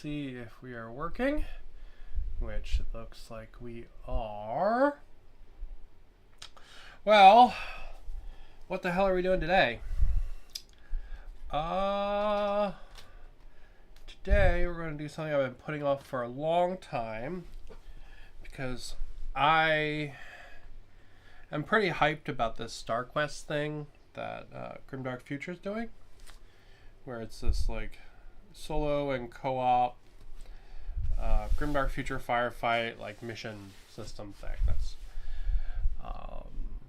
see if we are working, which it looks like we are. Well, what the hell are we doing today? Today we're going to do something I've been putting off for a long time because I am pretty hyped about this StarQuest thing that Grimdark Future is doing, where it's this like solo and co-op Grimdark Future firefight like mission system thing. That's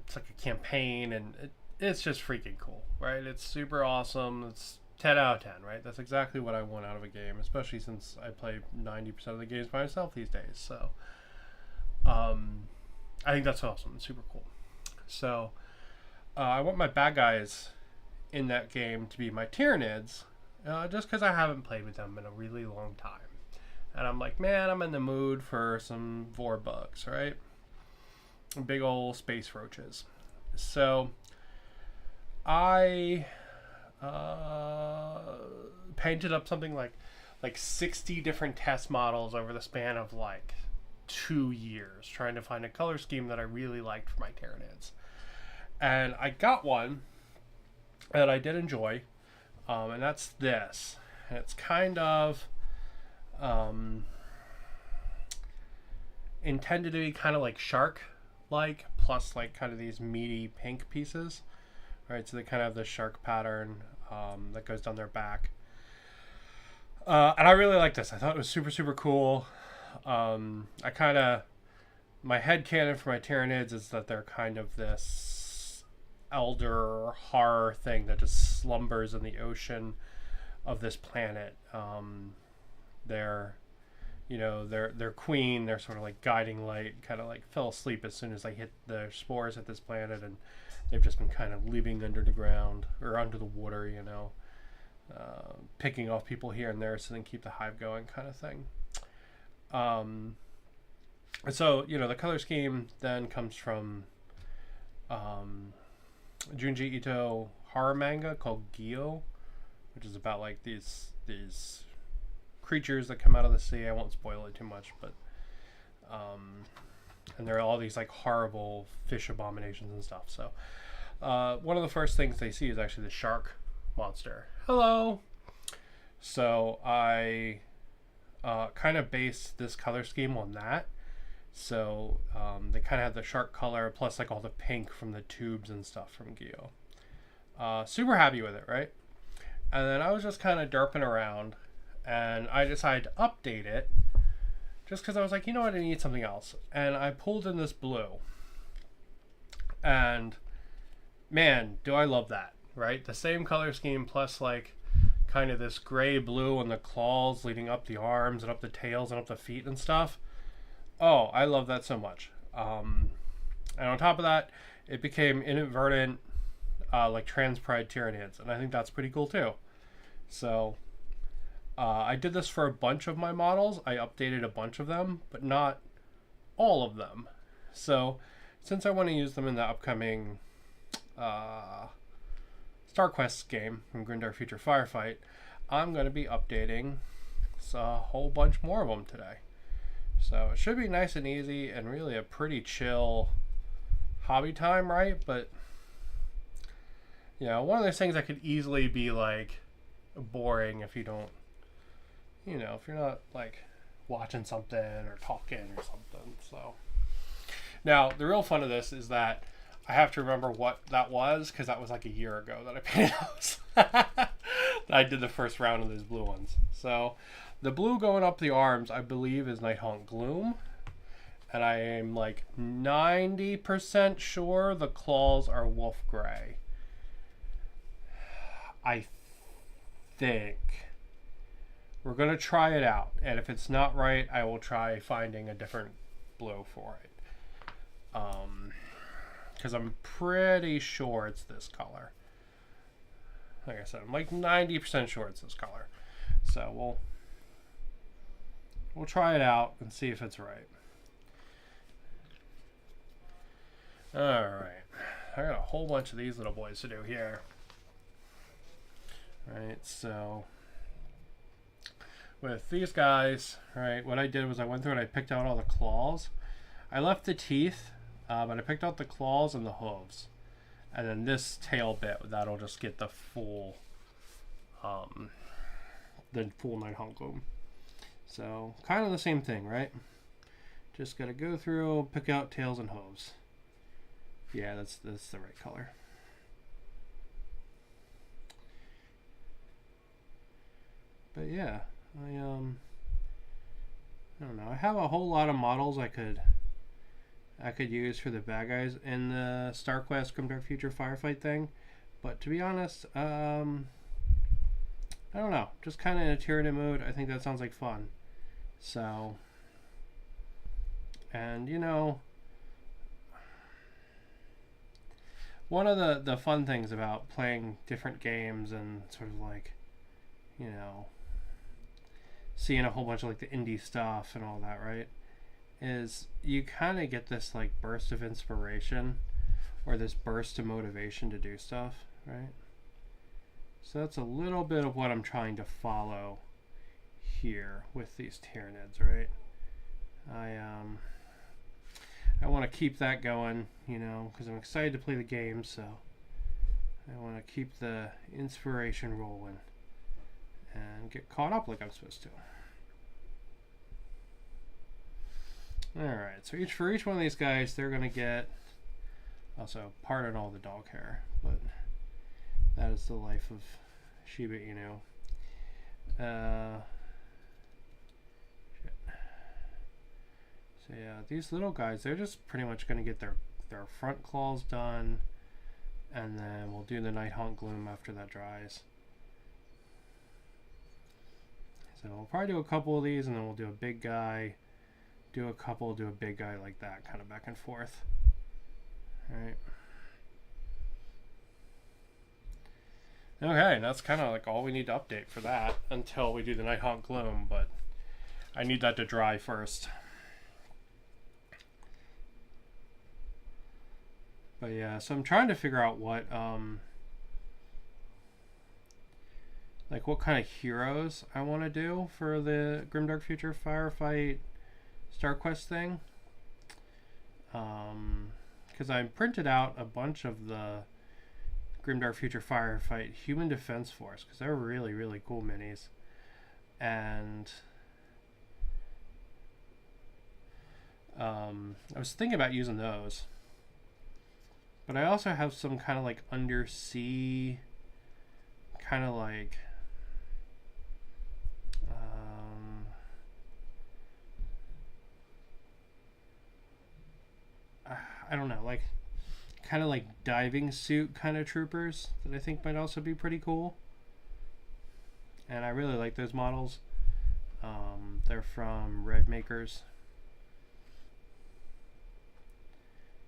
it's like a campaign, and it's just freaking cool, right? It's super awesome. It's 10 out of 10, right? That's exactly what I want out of a game, especially since I play 90% of the games by myself these days. So I think that's awesome. It's super cool. So I want my bad guys in that game to be my tyrannids, just because I haven't played with them in a really long time. And I'm like, man, I'm in the mood for some vorbugs, right? Big old space roaches. So I painted up something like 60 different test models over the span of like 2 years, trying to find a color scheme that I really liked for my tyrannids. And I got one that I did enjoy, and that's this. And it's kind of intended to be kind of like shark-like, plus like kind of these meaty pink pieces. Right, so they kind of have the shark pattern that goes down their back. And I really like this. I thought it was super, super cool. My headcanon for my tyrannids is that they're kind of this elder horror thing that just slumbers in the ocean of this planet. Their queen, their sort of like guiding light, kind of like fell asleep as soon as they hit the spores at this planet, and they've just been kind of living under the ground or under the water, picking off people here and there so they can keep the hive going, kind of thing. And so, the color scheme then comes from Junji Ito horror manga called Gyo, which is about like these creatures that come out of the sea. I won't spoil it too much, but and there are all these like horrible fish abominations and stuff. So one of the first things they see is actually the shark monster. Hello. So I kind of based this color scheme on that. So they kind of have the shark color plus like all the pink from the tubes and stuff from Gyo. Super happy with it, right? And then I was just kind of derping around, and I decided to update it just because I was like, you know what, I need something else. And I pulled in this blue. And man, do I love that, right? The same color scheme plus like kind of this gray blue on the claws leading up the arms and up the tails and up the feet and stuff. Oh, I love that so much. And on top of that, it became inadvertent like trans pride tyrannids, and I think that's pretty cool too. So I did this for a bunch of my models. I updated a bunch of them, but not all of them. So since I want to use them in the upcoming StarQuest game from Grimdark Future Firefight, I'm going to be updating a whole bunch more of them today. So it should be nice and easy and really a pretty chill hobby time, right? But one of those things that could easily be like boring if you don't, if you're not like watching something or talking or something. So now the real fun of this is that I have to remember what that was, because that was like a year ago that I painted those. I did the first round of those blue ones. So the blue going up the arms, I believe, is Nighthaunt Gloom. And I am like 90% sure the claws are Wolf Grey. I think. We're going to try it out. And if it's not right, I will try finding a different blue for it. Because I'm pretty sure it's this color. Like I said, I'm like 90% sure it's this color. So we'll try it out and see if it's right. Alright. I got a whole bunch of these little boys to do here. Right, so with these guys, right, what I did was I went through and I picked out all the claws. I left the teeth, but I picked out the claws and the hooves. And then this tail bit, that'll just get the full Nighthawk Gloom. So, kind of the same thing, right? Just gotta go through, pick out tails and hooves. Yeah, that's the right color. But yeah, I don't know. I have a whole lot of models I could use for the bad guys in the StarQuest Grimdark Future Firefight thing, but to be honest, I don't know. Just kind of in a Tyranid mood. I think that sounds like fun. So, and you know, one of the fun things about playing different games and sort of like, you know, seeing a whole bunch of like the indie stuff and all that, right, is you kind of get this like burst of inspiration or this burst of motivation to do stuff, right? So that's a little bit of what I'm trying to follow here with these Tyranids, right? I want to keep that going, you know, because I'm excited to play the game, so I want to keep the inspiration rolling and get caught up like I'm supposed to. Alright, so for each one of these guys, they're going to get, also, pardon all the dog hair, but that is the life of Shiba Inu. Shit. So yeah, these little guys, they're just pretty much going to get their front claws done, and then we'll do the Nighthawk Gloom after that dries. So we'll probably do a couple of these, and then we'll do a big guy, do a couple, do a big guy like that, kind of back and forth. Alright. Okay, that's kind of like all we need to update for that until we do the Nighthawk Gloom, but I need that to dry first. But yeah, so I'm trying to figure out what like what kind of heroes I want to do for the Grimdark Future Firefight StarQuest thing. Because I printed out a bunch of the Grimdark Future Firefight Human Defense Force, because they're really, really cool minis. And I was thinking about using those. But I also have some kind of like undersea, kind of like I don't know, like kind of like diving suit kind of troopers that I think might also be pretty cool. And I really like those models. They're from Red Makers.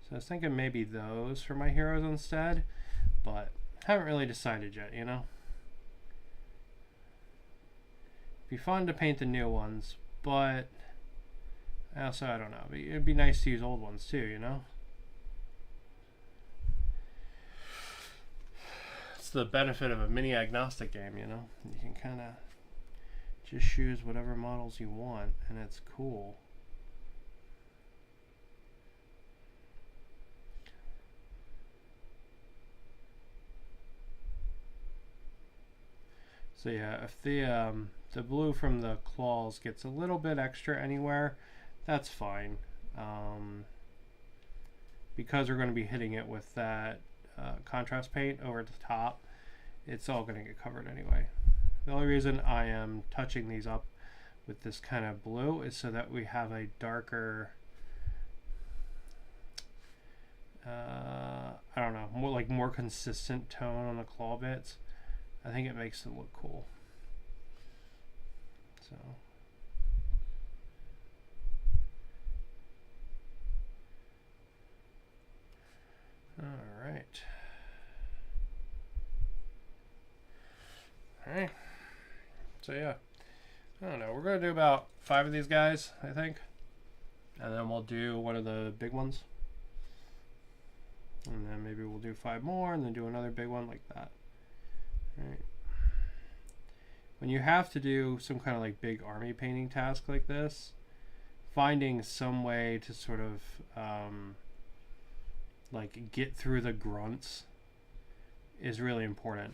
So I was thinking maybe those for my heroes instead, but haven't really decided yet, you know? It'd be fun to paint the new ones, but I don't know. It'd be nice to use old ones too, you know? It's the benefit of a mini agnostic game, you know? You can kind of just choose whatever models you want, and it's cool. So yeah, if the blue from the claws gets a little bit extra anywhere, that's fine. Because we're going to be hitting it with that contrast paint over the top, it's all going to get covered anyway. The only reason I am touching these up with this kind of blue is so that we have a darker, I don't know, more consistent tone on the claw bits. I think it makes them look cool. So. Alright. Alright. So yeah. I don't know. We're going to do about 5 of these guys, I think. And then we'll do one of the big ones. And then maybe we'll do 5 more and then do another big one like that. Alright. when you have to do some kind of like big army painting task like this, finding some way to sort of like get through the grunts is really important.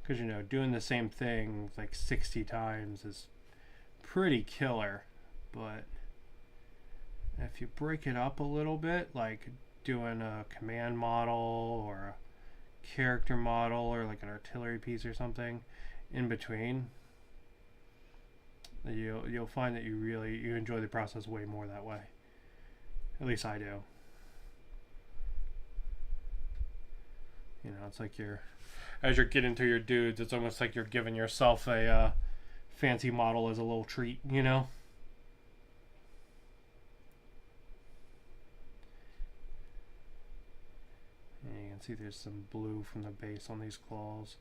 Because you know, doing the same thing like 60 times is pretty killer, but if you break it up a little bit, like doing a command model or a character model or like an artillery piece or something in between, you'll find that you enjoy the process way more that way. At least I do. You know, it's like as you're getting through your dudes, it's almost like you're giving yourself a fancy model as a little treat, you know? And you can see there's some blue from the base on these claws.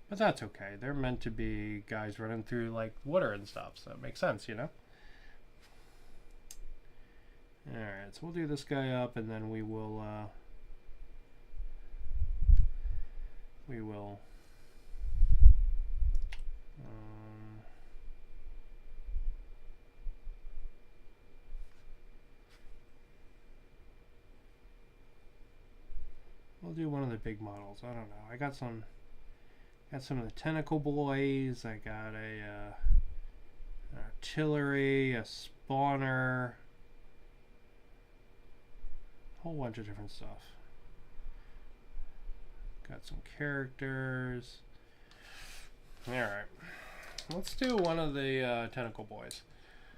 But that's okay. They're meant to be guys running through like water and stuff, so it makes sense, you know? Alright, so we'll do this guy up and then we will we'll do one of the big models. I don't know. I got some of the tentacle boys. I got a artillery, a spawner, a whole bunch of different stuff. Got some characters. Alright. Let's do one of the tentacle boys.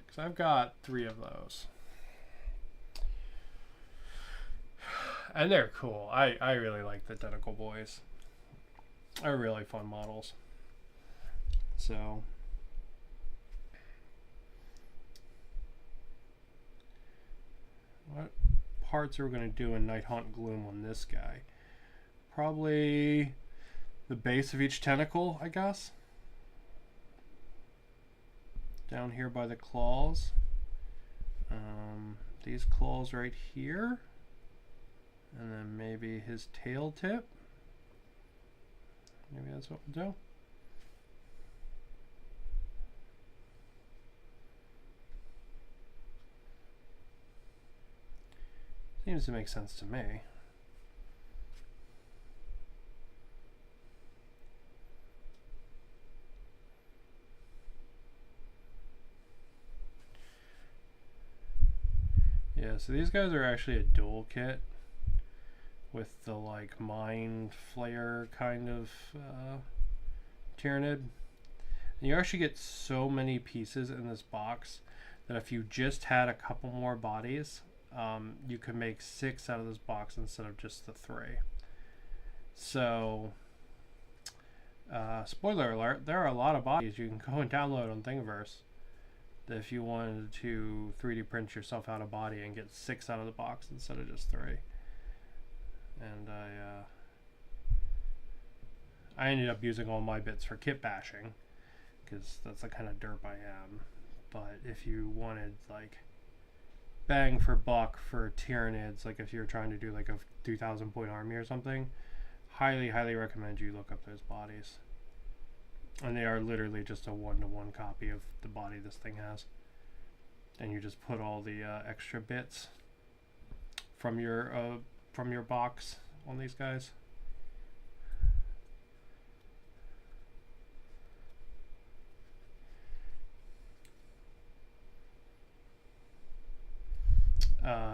Because I've got 3 of those. And they're cool. I really like the tentacle boys. They're really fun models. So what parts are we going to do in Night Haunt Gloom on this guy? Probably the base of each tentacle, I guess. Down here by the claws. These claws right here. And then maybe his tail tip. Maybe that's what we'll do. Seems to make sense to me. Yeah, so these guys are actually a dual kit with the like mind flare kind of tyranid. And you actually get so many pieces in this box that if you just had a couple more bodies, you could make 6 out of this box instead of just the 3. So spoiler alert, there are a lot of bodies you can go and download on Thingiverse if you wanted to 3D print yourself out a body and get 6 out of the box instead of just 3. And I ended up using all my bits for kit bashing because that's the kind of derp I am. But if you wanted like bang for buck for Tyranids, like if you're trying to do like a 2,000 point army or something, highly recommend you look up those bodies. And they are literally just a 1-to-1 copy of the body this thing has. And you just put all the extra bits from your box on these guys.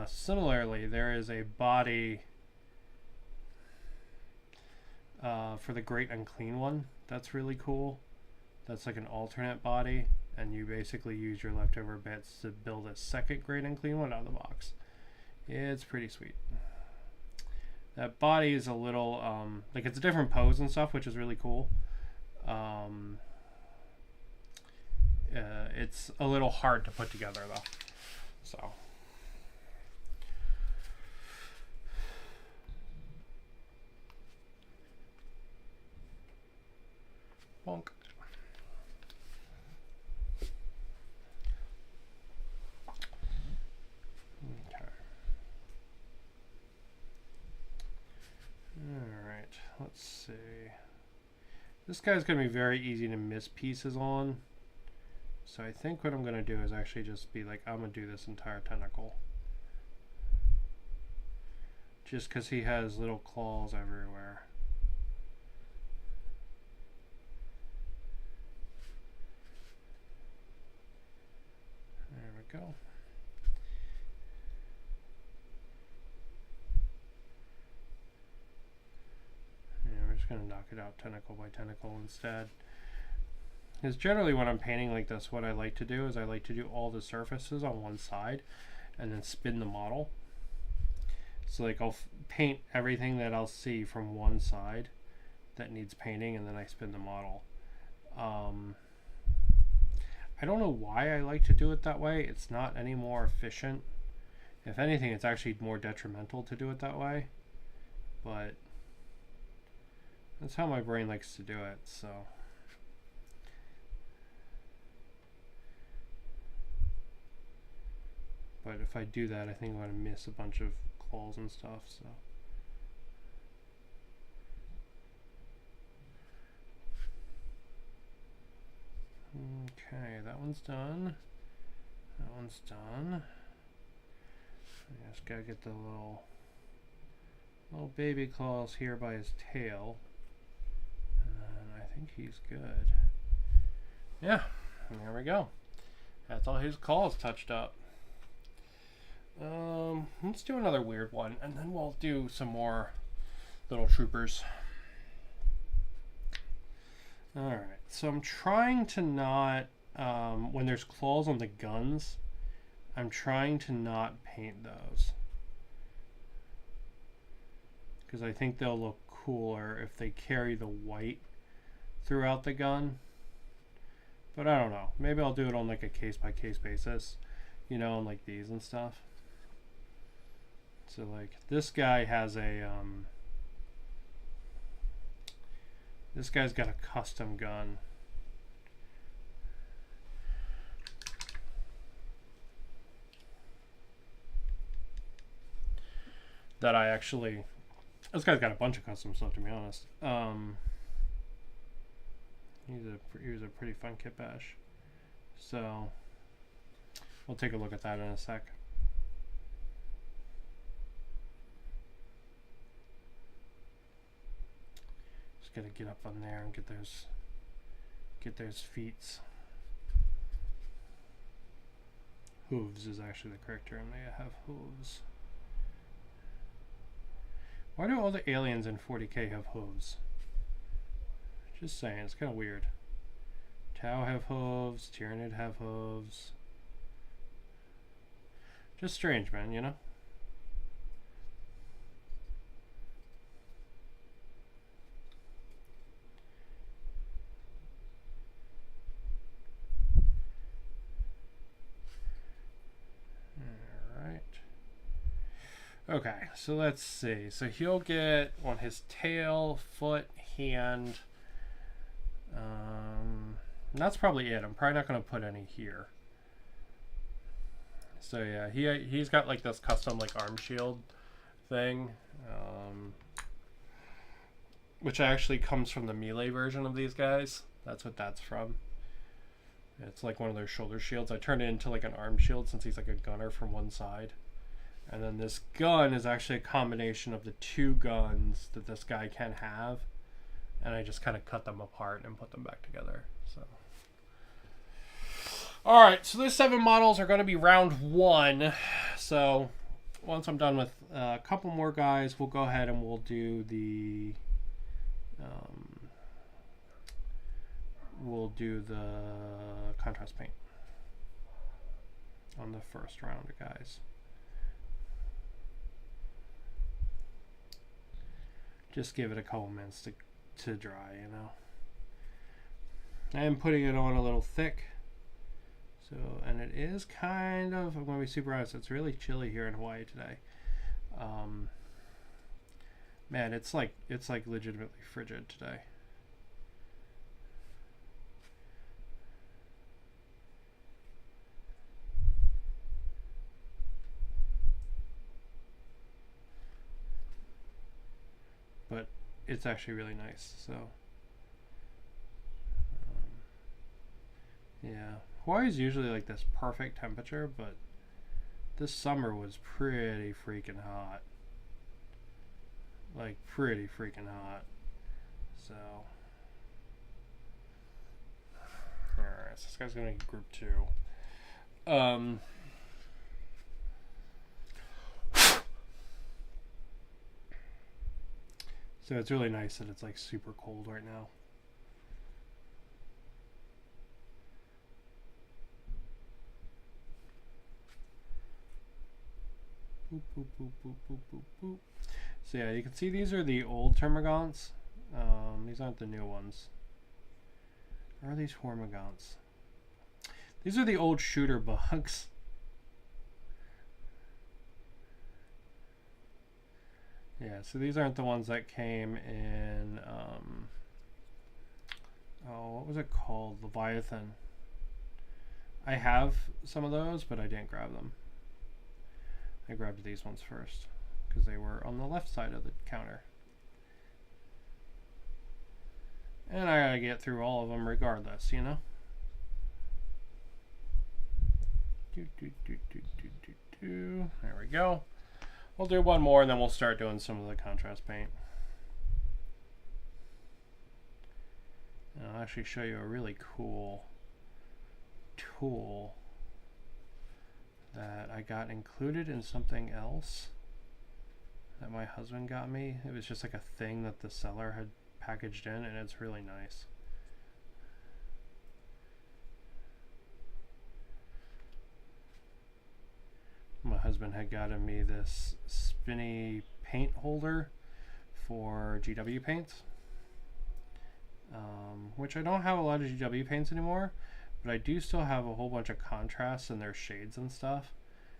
Similarly, there is a body for the Great Unclean one. That's really cool. That's like an alternate body, and you basically use your leftover bits to build a second Great Unclean one out of the box. It's pretty sweet. That body is a little, like it's a different pose and stuff, which is really cool. It's a little hard to put together though. So. Bonk. Okay. All right. Let's see. This guy's going to be very easy to miss pieces on. So I think what I'm going to do is actually just be like, I'm going to do this entire tentacle. Just because he has little claws everywhere. There we go. Yeah, we're just going to knock it out tentacle by tentacle instead. Because generally when I'm painting like this, what I like to do is I like to do all the surfaces on one side and then spin the model. So like I'll paint everything that I'll see from one side that needs painting, and then I spin the model. I don't know why I like to do it that way. It's not any more efficient. If anything, it's actually more detrimental to do it that way. But that's how my brain likes to do it, so. But if I do that, I think I'm going to miss a bunch of claws and stuff, so. Okay, that one's done. That one's done. I just gotta get the little baby claws here by his tail. And then I think he's good. Yeah, there we go. That's all his claws touched up. Let's do another weird one, and then we'll do some more little troopers. Alright, so I'm trying to not, when there's claws on the guns, I'm trying to not paint those. Because I think they'll look cooler if they carry the white throughout the gun. But I don't know. Maybe I'll do it on like a case-by-case basis, you know, on like these and stuff. So like this guy has a this guy's got a custom gun. That I actually, this guy's got a bunch of custom stuff, to be honest. He was a pretty fun kit bash. So we'll take a look at that in a sec. Gotta get up on there and get those feet. Hooves is actually the correct term. They have hooves. Why do all the aliens in 40k have hooves? Just saying, it's kind of weird. Tau have hooves, Tyranid have hooves. Just strange, man, you know? Okay, so let's see. So he'll get on his tail, foot, hand. That's probably it. I'm probably not going to put any here. So yeah, he's got like this custom like arm shield thing, which actually comes from the melee version of these guys. That's what that's from. It's like one of their shoulder shields. I turned it into like an arm shield since he's like a gunner from one side. And then this gun is actually a combination of the two guns that this guy can have. And I just kind of cut them apart and put them back together. So, alright, so those 7 models are going to be round 1. So once I'm done with a couple more guys, we'll go ahead and we'll do the contrast paint on the first round of guys. Just give it a couple minutes to dry, you know. I am putting it on a little thick. So, and it is kind of, I'm going to be super honest, it's really chilly here in Hawaii today. Man, it's like legitimately frigid today. But it's actually really nice. So Yeah, Hawaii's usually like this perfect temperature, but this summer was pretty freaking hot. Like, pretty freaking hot. So, alright, so this guy's gonna be group 2. So it's really nice that it's like super cold right now. Boop, boop, boop, boop, boop, boop, boop. So yeah, you can see these are the old termagants. These aren't the new ones. Or are these hormigants? These are the old shooter bugs. Yeah, so these aren't the ones that came in, oh, what was it called? Leviathan. I have some of those, but I didn't grab them. I grabbed these ones first because they were on the left side of the counter. And I gotta get through all of them regardless, you know? There we go. We'll do one more and then we'll start doing some of the contrast paint. And I'll actually show you a really cool tool that I got included in something else that my husband got me. It was just like a thing that the seller had packaged in, and it's really nice. My husband had gotten me this spinny paint holder for GW paints, which I don't have a lot of GW paints anymore, but I do still have a whole bunch of contrasts and their shades and stuff.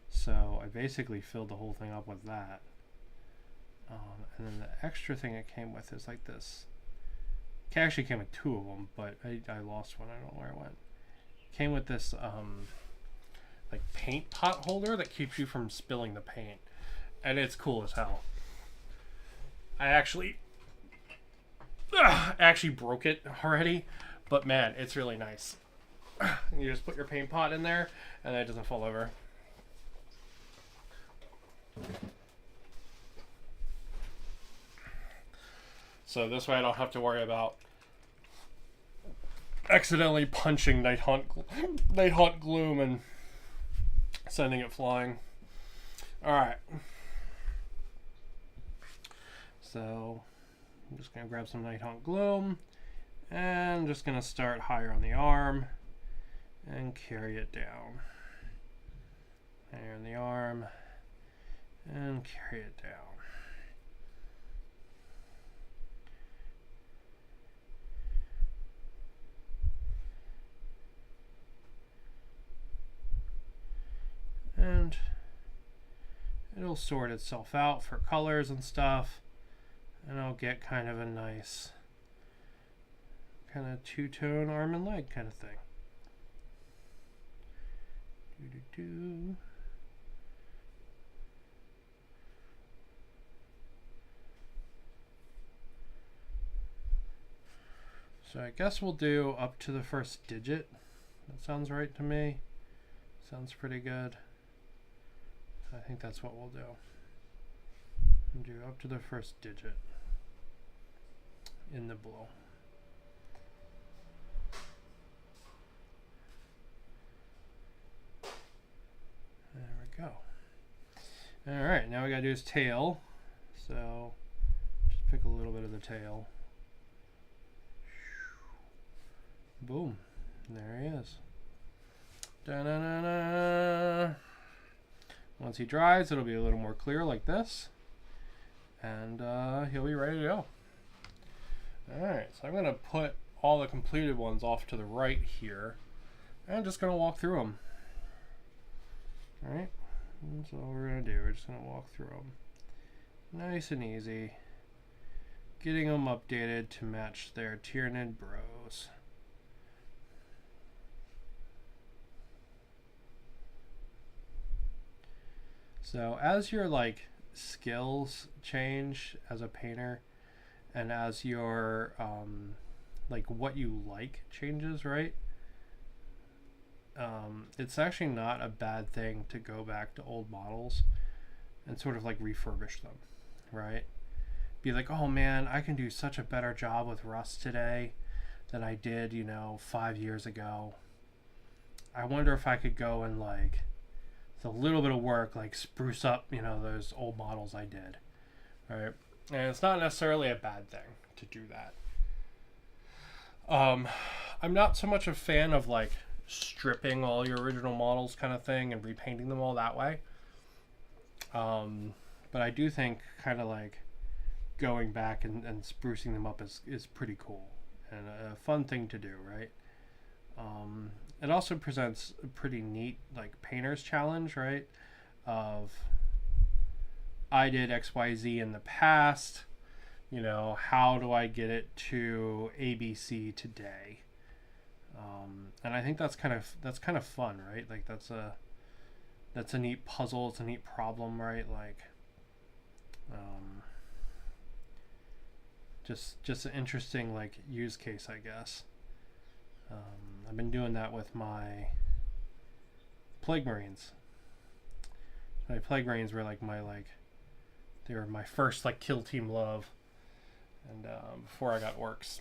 So I basically filled the whole thing up with that. And then the extra thing it came with is like this. It actually came with 2 of them, but I lost one. I don't know where it went. It came with this like paint pot holder that keeps you from spilling the paint, and it's cool as hell. I actually broke it already, but man, it's really nice. You just put your paint pot in there and then it doesn't fall over. So this way I don't have to worry about accidentally punching Nighthaunt Gloom and sending it flying. Alright. So I'm just going to grab some Nighthaunt Gloom and I'm just going to start higher on the arm and carry it down. Higher on the arm and carry it down. And it'll sort itself out for colors and stuff, and I'll get kind of a nice kind of two-tone arm and leg kind of thing. So I guess we'll do up to the first digit. That sounds right to me. Sounds pretty good. I think that's what we'll do. We'll do up to the first digit in the blue. There we go. Alright, now we gotta do his tail. So just pick a little bit of the tail. Boom. There he is. Da-na-na-na. Once he dries, it'll be a little more clear like this. And he'll be ready to go. Alright, so I'm going to put all the completed ones off to the right here. And I'm just going to walk through them. Alright, that's all we're going to do. We're just going to walk through them. Nice and easy. Getting them updated to match their Tyranid bros. So as your like skills change as a painter, and as your like what you like changes, right? it's actually not a bad thing to go back to old models and sort of like refurbish them, right? Be like, oh man, I can do such a better job with Rust today than I did, 5 years ago. I wonder if I could go and like, with a little bit of work, like spruce up, those old models I did, right? And it's not necessarily a bad thing to do that. I'm not so much a fan of like stripping all your original models kind of thing and repainting them all that way. But I do think kind of like going back and sprucing them up is pretty cool and a fun thing to do, right? It also presents a pretty neat like painter's challenge, right? Of I did XYZ in the past, how do I get it to ABC today? And I think that's kind of fun, right? Like that's a neat puzzle. It's a neat problem, right? Like, just an interesting like use case, I guess. I've been doing that with my Plague Marines. My Plague Marines were like they were my first like kill team love, and before I got orcs,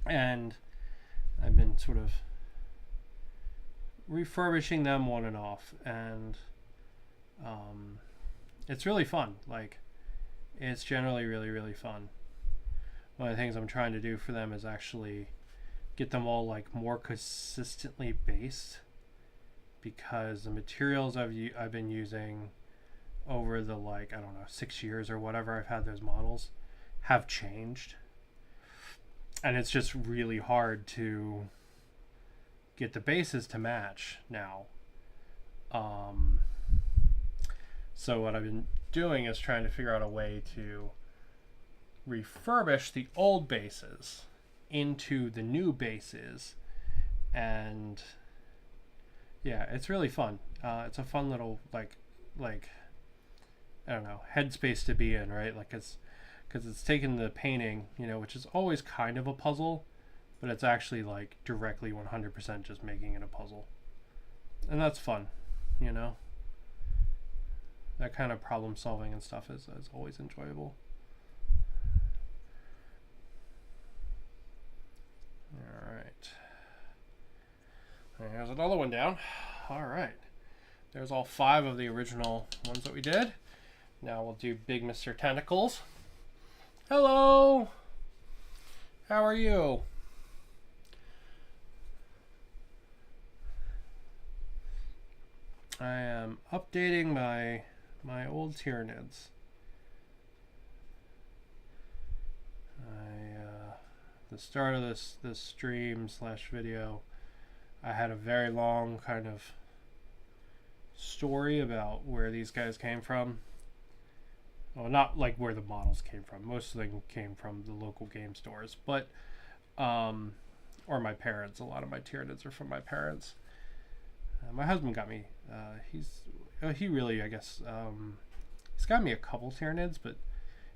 and I've been sort of refurbishing them on and off, and it's really fun. Like, it's generally really, really fun. One of the things I'm trying to do for them is actually get them all like more consistently based, because the materials I've been using over the 6 years or whatever I've had those models have changed, and it's just really hard to get the bases to match now. So what I've been doing is trying to figure out a way to refurbish the old bases into the new bases, and yeah, it's really fun. It's a fun little like I don't know, headspace to be in, right? Like because it's taken the painting, which is always kind of a puzzle, but it's actually like directly 100% just making it a puzzle, and that's fun. That kind of problem solving and stuff is always enjoyable. All right. There's another one down. All right. There's all 5 of the original ones that we did. Now we'll do Big Mr. Tentacles. Hello. How are you? I am updating my old tyrannids. The start of this stream / video, I had a very long kind of story about where these guys came from. Well, not like where the models came from. Most of them came from the local game stores, but or my parents. A lot of my tyrannids are from my parents. My husband got me. He really, I guess, he's got me a couple tyrannids, but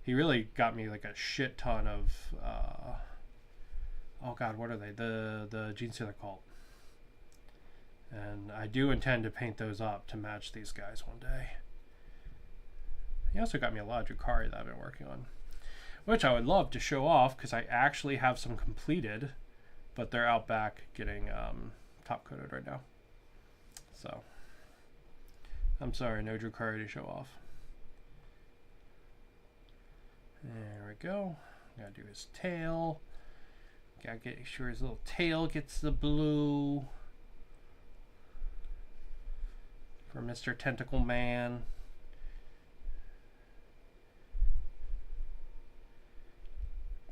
he really got me like a shit ton of. Oh God, what are they? The Gene Stealer Cult. And I do intend to paint those up to match these guys one day. He also got me a lot of Drukhari that I've been working on, which I would love to show off because I actually have some completed, but they're out back getting top coated right now. So I'm sorry, no Drukhari to show off. There we go. Gotta do his tail. Gotta get sure his little tail gets the blue for Mr. Tentacle Man.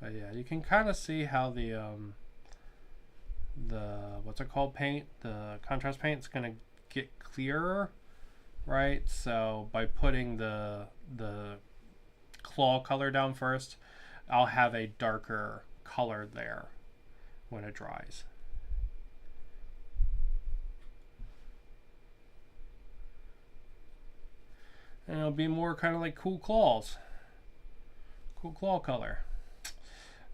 But yeah, you can kind of see how the what's it called, paint, the contrast paint is gonna get clearer, right? So by putting the claw color down first, I'll have a darker color there when it dries. And it'll be more kind of like cool claws. Cool claw color.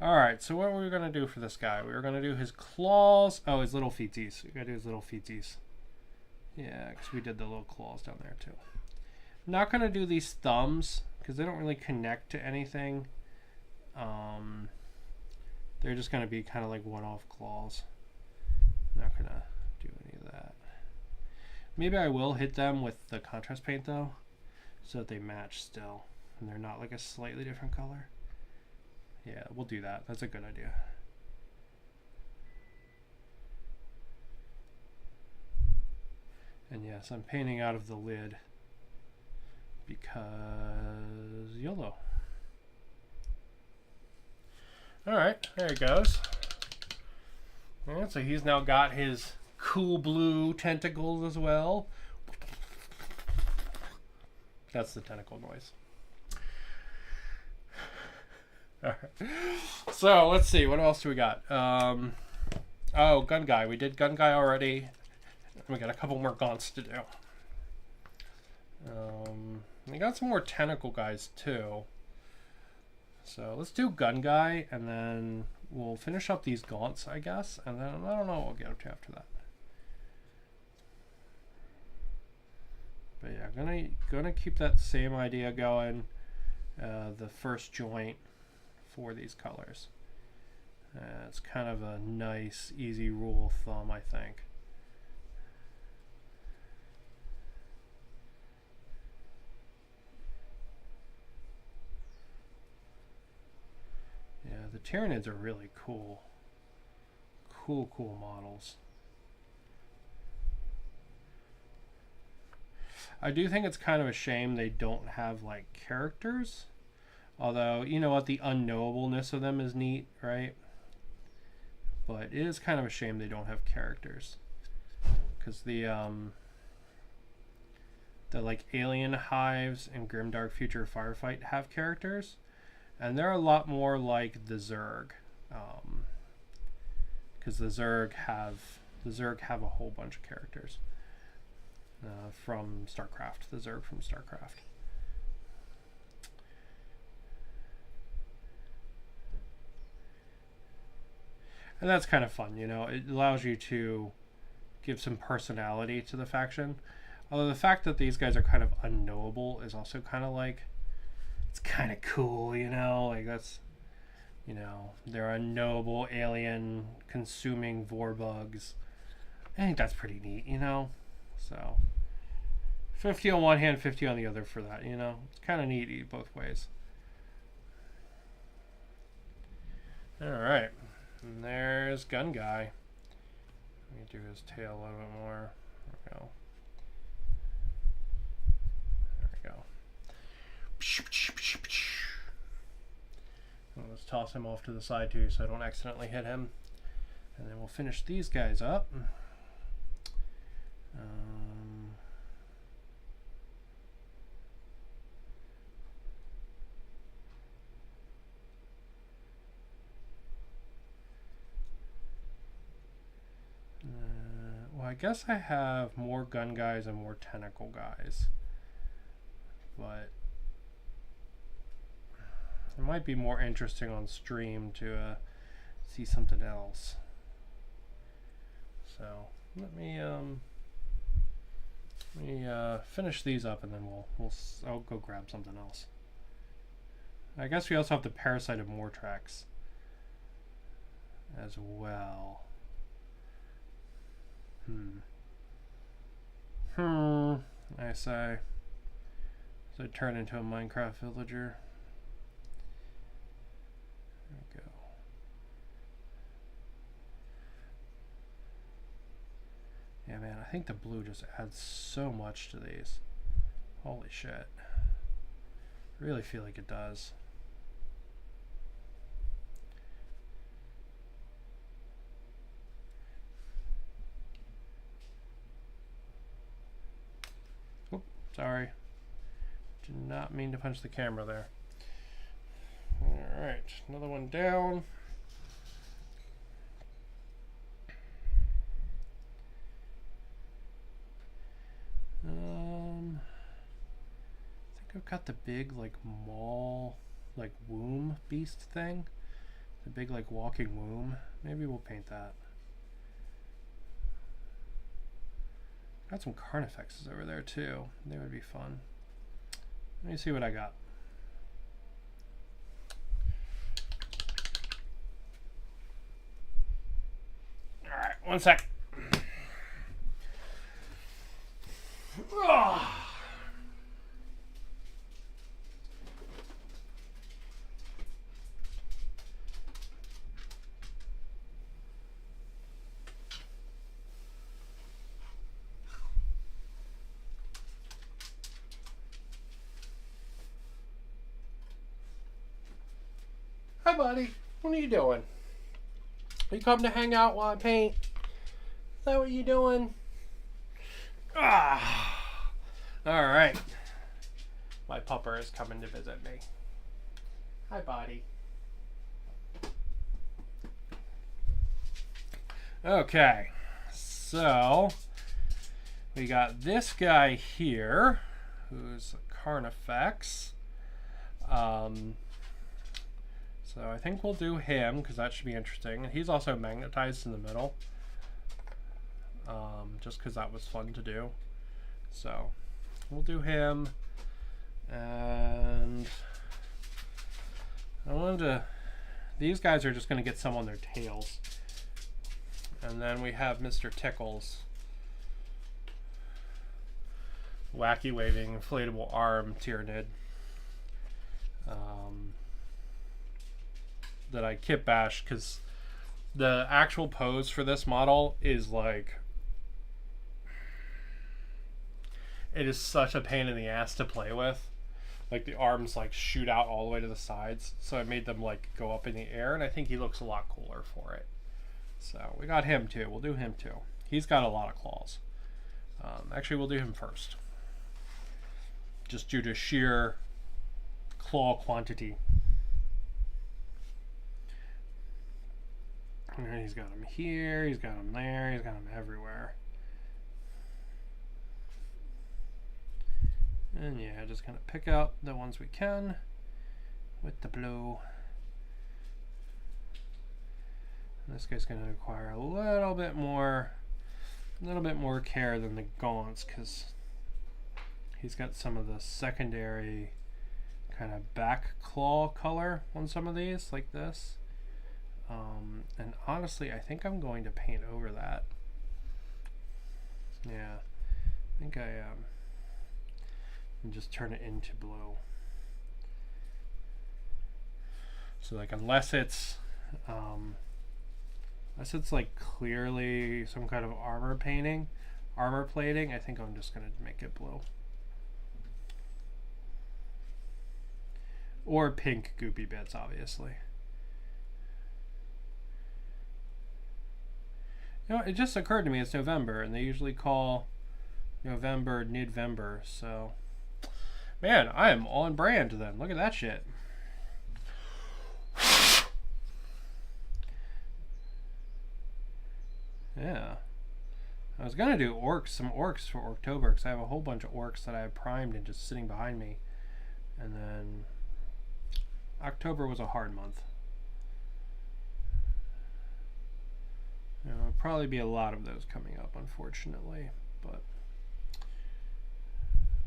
Alright, so what were we going to do for this guy? We were going to do his claws. Oh, his little feetsies. We got to do his little feetsies. Yeah, because we did the little claws down there too. I'm not going to do these thumbs because they don't really connect to anything. They're just going to be kind of like one-off claws. I'm not going to do any of that. Maybe I will hit them with the contrast paint though, so that they match still and they're not like a slightly different color. Yeah, we'll do that. That's a good idea. And yes, I'm painting out of the lid because YOLO. Alright, there he goes. Alright, so he's now got his cool blue tentacles as well. That's the tentacle noise. Alright. So let's see, what else do we got? Oh, gun guy. We did gun guy already. We got a couple more gaunts to do. We got some more tentacle guys too. So let's do gun guy and then we'll finish up these gaunts, I guess. And then I don't know what we'll get up to after that. But yeah, gonna keep that same idea going. The first joint for these colors. It's kind of a nice, easy rule of thumb, I think. Yeah, the Tyranids are really cool. Cool models. I do think it's kind of a shame they don't have like characters. Although, you know what, the unknowableness of them is neat, right? But it is kind of a shame they don't have characters. Because the like alien hives and Grimdark Future Firefight have characters. And they're a lot more like the Zerg. Because the Zerg have a whole bunch of characters. From StarCraft, the Zerg from StarCraft. And that's kind of fun, you know. It allows you to give some personality to the faction. Although the fact that these guys are kind of unknowable is also kind of like, it's kind of cool, you know. Like that's, you know, they're unknowable alien consuming vorbugs. I think that's pretty neat, you know. So 50 on one hand, 50 on the other for that, you know. It's kind of neat both ways. All right. And there's gun guy. Let me do his tail a little bit more. There we go. There we go. And let's toss him off to the side too so I don't accidentally hit him. And then we'll finish these guys up. Well, I guess I have more gun guys and more tentacle guys. But it might be more interesting on stream to see something else. So let me finish these up and then I'll go grab something else. I guess we also have the Parasite of Mortrax as well. I say. So I turn into a Minecraft villager. There we go. Yeah, man, I think the blue just adds so much to these. Holy shit. Really feel like it does. Sorry. Did not mean to punch the camera there. Alright, another one down. I think I've got the big like maul, like womb beast thing. The big like walking womb. Maybe we'll paint that. Got some carnifexes over there too. They would be fun. Let me see what I got. Alright, one sec. Hi, buddy. What are you doing? Are you coming to hang out while I paint? Is that what you doing? Ah. All right. My pupper is coming to visit me. Hi, buddy. Okay. So, we got this guy here, who's a Carnifex. So I think we'll do him because that should be interesting. And he's also magnetized in the middle, just because that was fun to do. So we'll do him. And I wanted to, these guys are just going to get some on their tails. And then we have Mr. Tickles. Wacky waving inflatable arm tyranid. That I kit bashed because the actual pose for this model is like, it is such a pain in the ass to play with. Like the arms like shoot out all the way to the sides, so I made them like go up in the air, and I think he looks a lot cooler for it. So we got him too. We'll do him too. He's got a lot of claws. Actually, we'll do him first, just due to sheer claw quantity. And he's got him here, he's got him there, he's got him everywhere. And yeah, just kind of pick out the ones we can with the blue. And this guy's going to require a little bit more care than the gaunts, because he's got some of the secondary kind of back claw color on some of these, like this. And honestly, I think I'm going to paint over that. Yeah, I think I and just turn it into blue. So like, unless it's like clearly some kind of armor plating, I think I'm just gonna make it blue. Or pink goopy bits, obviously. You know, it just occurred to me it's November, and they usually call November Nidvember, so man, I am on brand then. Look at that shit. Yeah. I was gonna do some orcs for October, because I have a whole bunch of orcs that I have primed and just sitting behind me. And then October was a hard month. You know, there'll probably be a lot of those coming up, unfortunately, but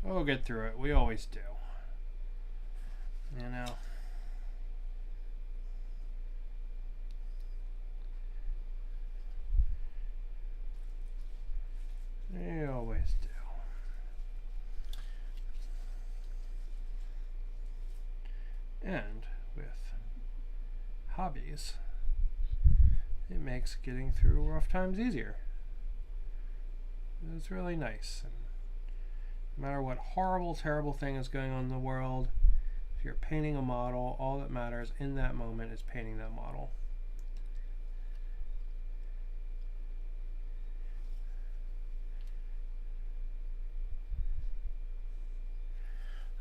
we'll get through it. We always do. You know. We always do. And with hobbies, it makes getting through rough times easier. It's really nice. And no matter what horrible, terrible thing is going on in the world, if you're painting a model, all that matters in that moment is painting that model.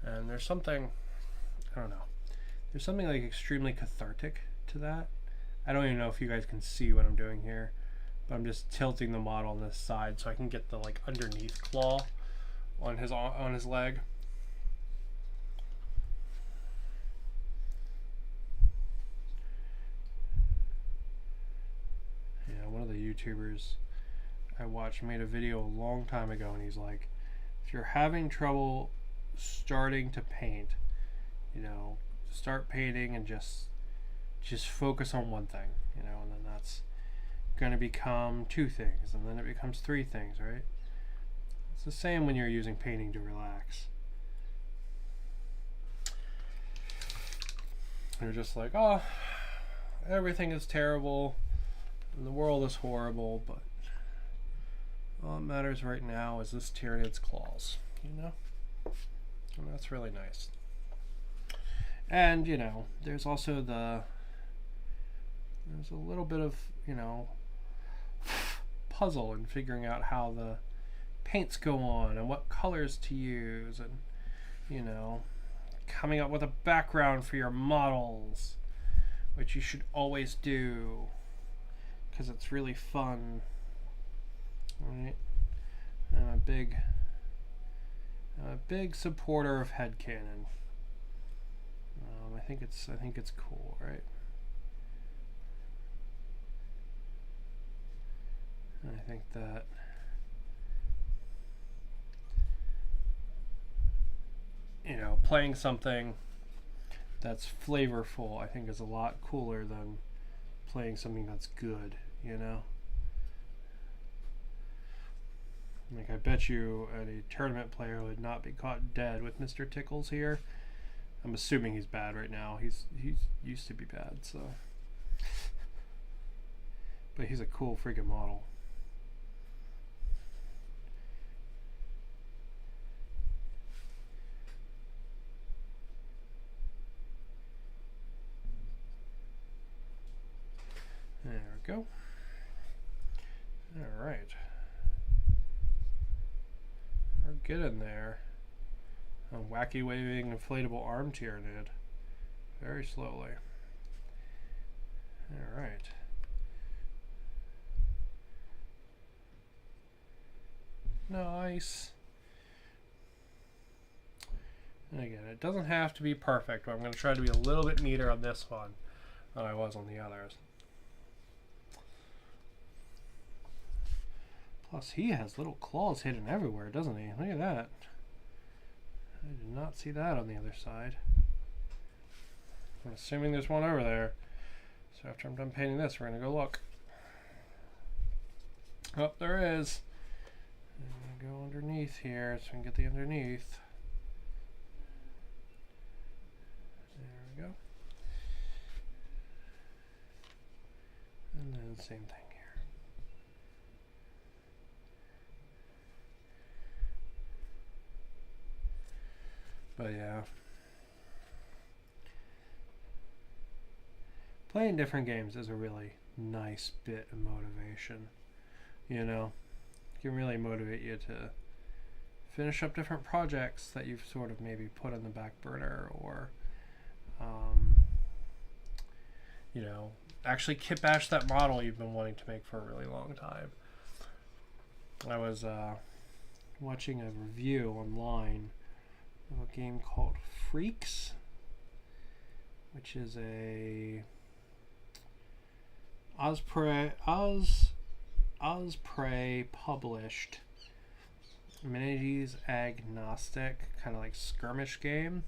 And there's something, I don't know, there's something like extremely cathartic to that. I don't even know if you guys can see what I'm doing here, but I'm just tilting the model on this side so I can get the like underneath claw on his leg. YouTubers I watched made a video a long time ago, and he's like, if you're having trouble starting to paint, you know, start painting and just focus on one thing, you know, and then that's going to become 2 things, and then it becomes 3 things, right? It's the same when you're using painting to relax. You're just like, oh, everything is terrible and the world is horrible, but all that matters right now is this Tyranid's claws, you know? And that's really nice. And, you know, there's also there's a little bit of, you know, puzzle in figuring out how the paints go on and what colors to use, and, you know, coming up with a background for your models, which you should always do because it's really fun, right? And I'm a big supporter of headcanon. I think it's cool, right? And I think that you know, playing something that's flavorful, I think, is a lot cooler than playing something that's good, you know? Like, I bet you a tournament player would not be caught dead with Mr. Tickles here. I'm assuming he's bad right now. He's used to be bad, so. But he's a cool freaking model. There we go. All right. We're good in there. A wacky waving inflatable arm tyranid. Very slowly. All right. Nice. And again, it doesn't have to be perfect, but I'm going to try to be a little bit neater on this one than I was on the others. Plus, he has little claws hidden everywhere, doesn't he? Look at that. I did not see that on the other side. I'm assuming there's one over there. So after I'm done painting this, we're going to go look. Oh, there is. I'm going to go underneath here so we can get the underneath. There we go. And then same thing. But yeah, playing different games is a really nice bit of motivation. You know, it can really motivate you to finish up different projects that you've sort of maybe put on the back burner, or you know, actually kit bash that model you've been wanting to make for a really long time. I was watching a review online of a game called Freaks, which is a Osprey published minities agnostic kind of like skirmish game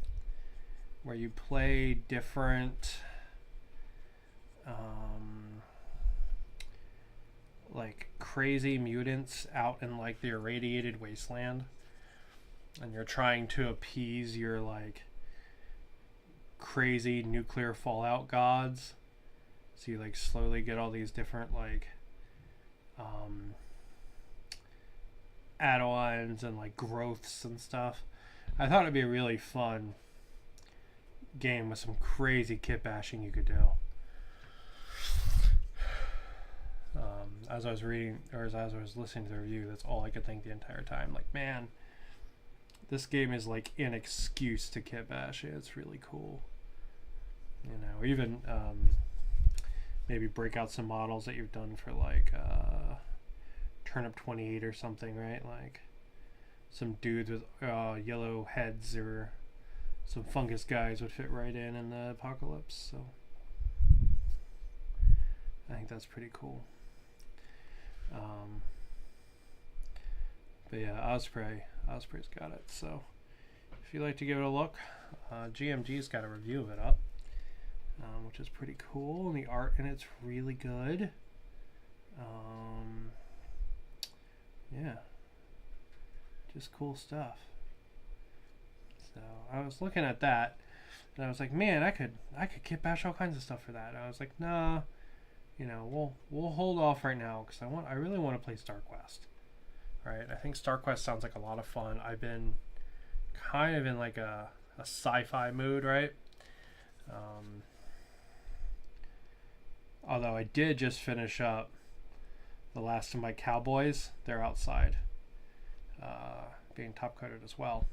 where you play different like crazy mutants out in like the irradiated wasteland, and you're trying to appease your like crazy nuclear fallout gods. So you like slowly get all these different like add-ons and like growths and stuff. I thought it'd be a really fun game with some crazy kit bashing you could do. As I was reading, or as I was listening to the review, that's all I could think the entire time. Like, man, this game is like an excuse to kit bash it. It's really cool. You know, even maybe break out some models that you've done for like Turnip 28 or something, right? Like some dudes with yellow heads, or some fungus guys would fit right in the apocalypse. So I think that's pretty cool. Um, but yeah, Osprey's got it. So if you'd like to give it a look, GMG's got a review of it up, which is pretty cool, and the art in it's really good. Yeah, just cool stuff. So I was looking at that, and I was like, man, I could kit bash all kinds of stuff for that. And I was like, nah, you know, we'll hold off right now because I really want to play StarQuest. Right? I think StarQuest sounds like a lot of fun. I've been kind of in like a sci-fi mood, right? Although I did just finish up the last of my cowboys. They're outside, being top coated as well.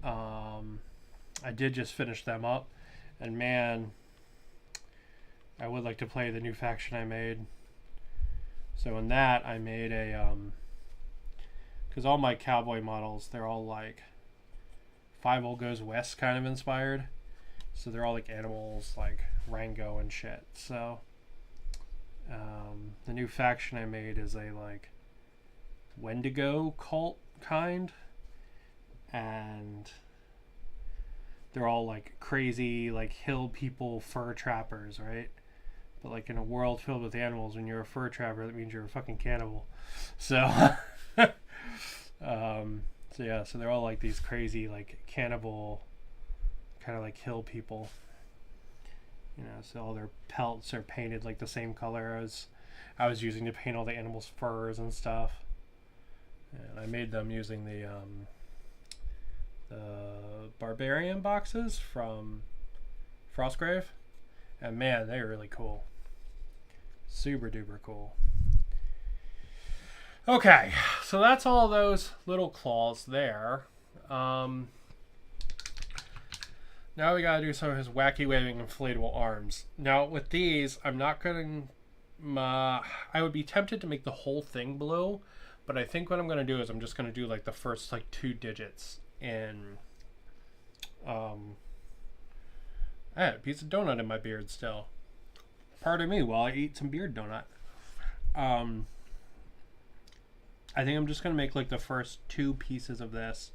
I did just finish them up, and man, I would like to play the new faction I made. So in that, I made a because all my cowboy models, they're all like Five Old Goes West kind of inspired. So they're all like animals, like Rango and shit. So the new faction I made is a like Wendigo cult kind, and they're all like crazy like hill people, fur trappers, right? But like in a world filled with animals, when you're a fur trapper, that means you're a fucking cannibal. So so yeah, so they're all like these crazy like cannibal kind of like hill people, you know. So all their pelts are painted like the same color as I was using to paint all the animals' furs and stuff. And I made them using the barbarian boxes from Frostgrave, and man, they're really cool. Super duper cool. Okay, so that's all those little claws there. Now we gotta do some of his wacky waving inflatable arms. Now with these, I'm not gonna. I would be tempted to make the whole thing blue, but I think what I'm gonna do is I'm just gonna do like the first like 2 digits in. I had a piece of donut in my beard still. Pardon me while I eat some beard donut. I think I'm just gonna make like the first 2 pieces of this,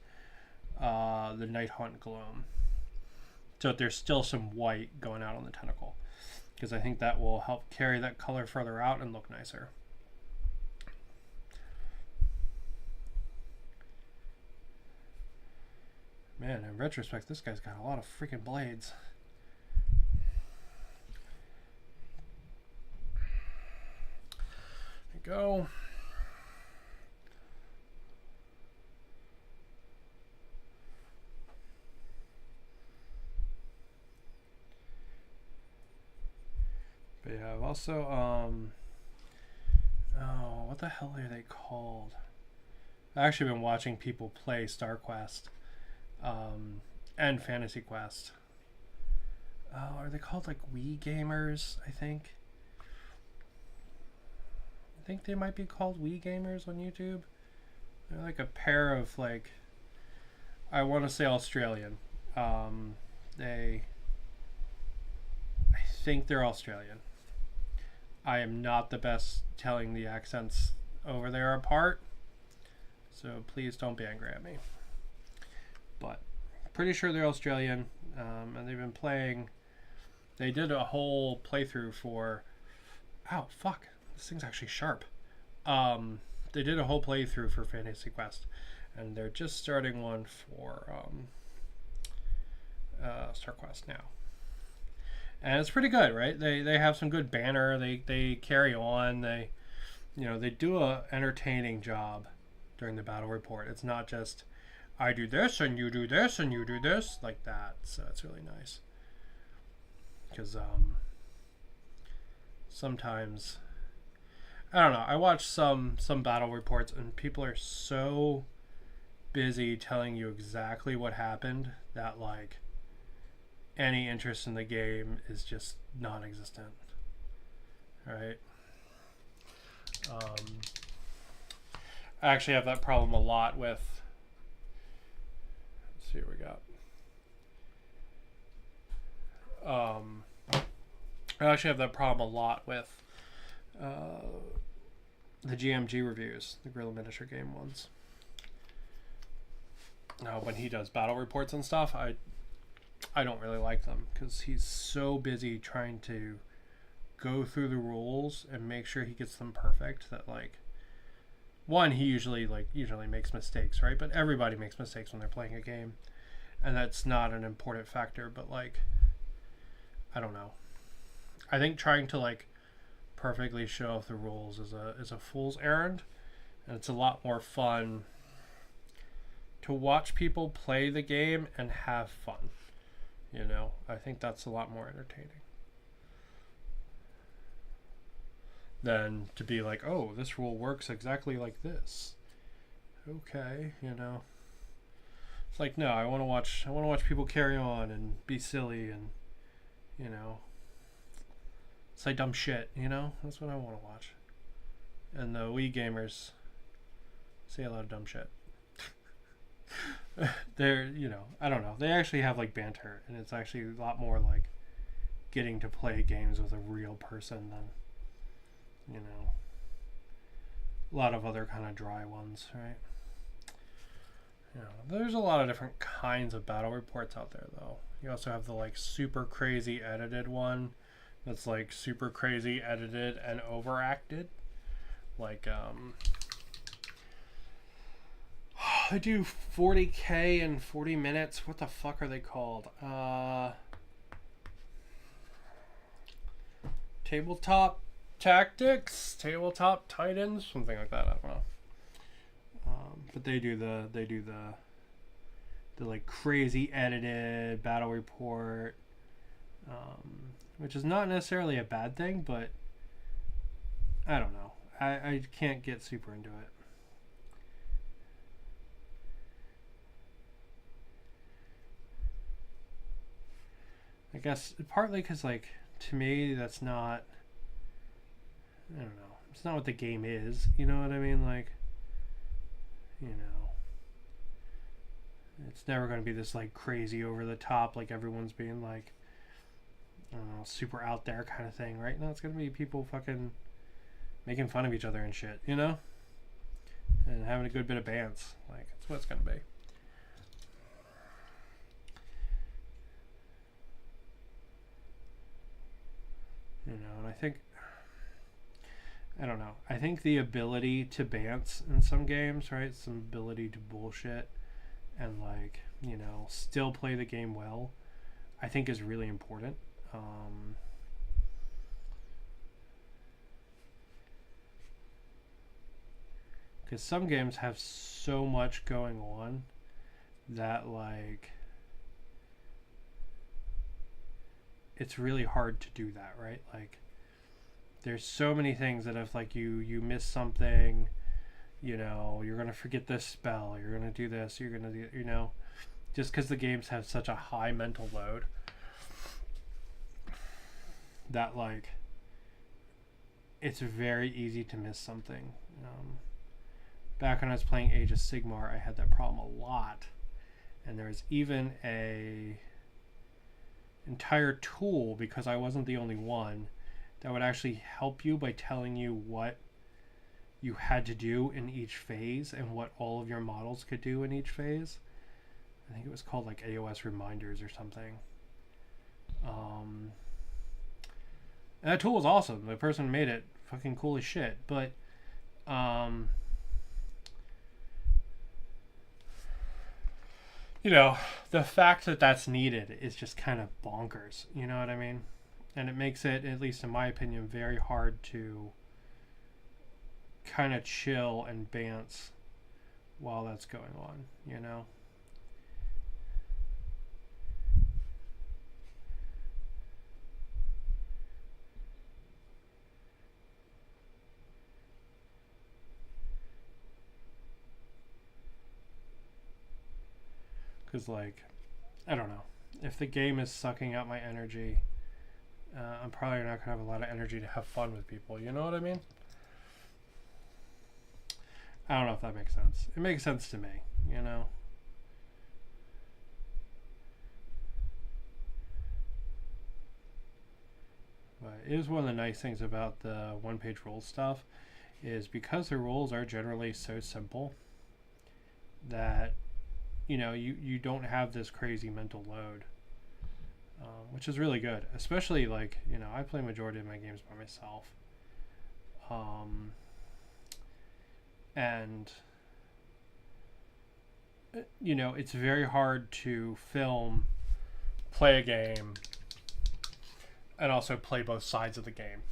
the Night Hunt Gloom, so that there's still some white going out on the tentacle, because I think that will help carry that color further out and look nicer. Man, in retrospect, this guy's got a lot of freaking blades. There you go. But yeah, I've also, oh, what the hell are they called? I've actually been watching people play StarQuest, and Fantasy Quest. Oh, are they called like Wii Gamers, I think? I think they might be called Wii Gamers on YouTube. They're like a pair of like, I want to say Australian. I think they're Australian. I am not the best telling the accents over there apart, so please don't be angry at me. But pretty sure they're Australian, and they've been playing. They did a whole playthrough for. Ow, fuck! This thing's actually sharp. They did a whole playthrough for Fantasy Quest, and they're just starting one for StarQuest now. And it's pretty good, right? They have some good banner. They carry on. They do a entertaining job during the battle report. It's not just I do this and you do this and you do this like that. So it's really nice. Because sometimes I don't know. I watch some battle reports and people are so busy telling you exactly what happened that like any interest in the game is just non-existent, right? I actually have that problem a lot with. Let's see what we got. I actually have that problem a lot with the GMG reviews, the Guerrilla Miniature Game ones. Now, when he does battle reports and stuff, I don't really like them because he's so busy trying to go through the rules and make sure he gets them perfect that, like, one, he usually makes mistakes, right? But everybody makes mistakes when they're playing a game, and that's not an important factor. But, like, I don't know. I think trying to, like, perfectly show off the rules is a fool's errand, and it's a lot more fun to watch people play the game and have fun. You know, I think that's a lot more entertaining than to be like, oh, this rule works exactly like this. Okay, you know. It's like, no, I want to watch people carry on and be silly and, you know, say dumb shit, you know? That's what I want to watch. And the Wii gamers say a lot of dumb shit. They're, you know, I don't know. They actually have, like, banter, and it's actually a lot more like getting to play games with a real person than, you know, a lot of other kind of dry ones, right? You know, there's a lot of different kinds of battle reports out there, though. You also have the, like, super crazy edited one that's, like, super crazy edited and overacted. Like, I do 40K in 40 minutes. What the fuck are they called? Tabletop Tactics, Tabletop Titans, something like that. I don't know. But they do the like crazy edited battle report, which is not necessarily a bad thing, but I don't know. I can't get super into it. I guess partly because, like, to me, that's not, I don't know, it's not what the game is, you know what I mean? Like, you know, it's never going to be this, like, crazy over the top, like, everyone's being, like, I don't know, super out there kind of thing, right? No, it's going to be people fucking making fun of each other and shit, you know? And having a good bit of bands. Like, that's what it's going to be. You know, and I think, I don't know, I think the ability to bance in some games, right, some ability to bullshit and, like, you know, still play the game well, I think is really important. Because some games have so much going on that, like, it's really hard to do that, right? Like, there's so many things that if, like, you miss something, you know, you're gonna forget this spell, you're gonna do this, you're gonna do, you know, just because the games have such a high mental load that, like, it's very easy to miss something. Back when I was playing Age of Sigmar, I had that problem a lot, and there was even a entire tool, because I wasn't the only one, that would actually help you by telling you what you had to do in each phase and what all of your models could do in each phase. I think it was called, like, AOS Reminders or something. And that tool was awesome. The person made it fucking cool as shit. But you know, the fact that that's needed is just kind of bonkers. You know what I mean? And it makes it, at least in my opinion, very hard to kind of chill and bance while that's going on, you know? Because, like, I don't know. If the game is sucking out my energy, I'm probably not going to have a lot of energy to have fun with people. You know what I mean? I don't know if that makes sense. It makes sense to me, you know? But it is one of the nice things about the one-page rules stuff is because the rules are generally so simple that you don't have this crazy mental load, which is really good. Especially like I play majority of my games by myself, and it's very hard to film, play a game, and also play both sides of the game.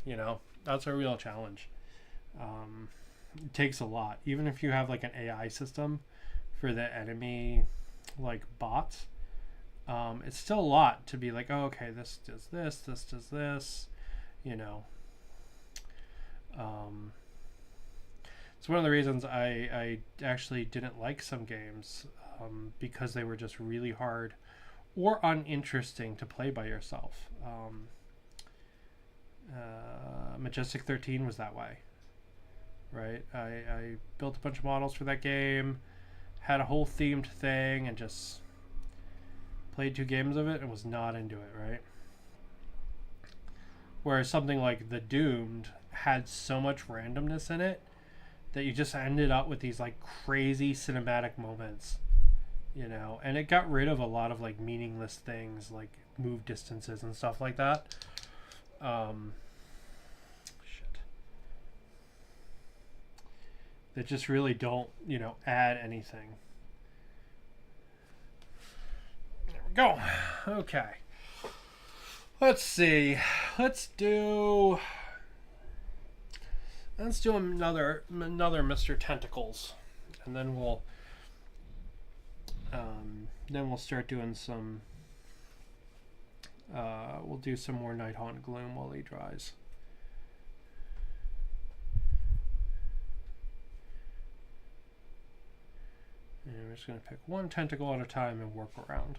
That's a real challenge. It takes a lot, even if you have like an AI system for the enemy like bots. It's still a lot to be like, oh, okay, this does this does this. It's one of the reasons I actually didn't like some games, because they were just really hard or uninteresting to play by yourself. Majestic 13 was that way, right? I built a bunch of models for that game, had a whole themed thing, and just played 2 games of it and was not into it, right? Whereas something like The Doomed had so much randomness in it that you just ended up with these like crazy cinematic moments, and it got rid of a lot of like meaningless things like move distances and stuff like that. That just really don't add anything. There we go. Okay, let's see, let's do another Mr. Tentacles, and then we'll start doing some we'll do some more Nighthaunt Gloom while he dries. And we're just going to pick one tentacle at a time and work around.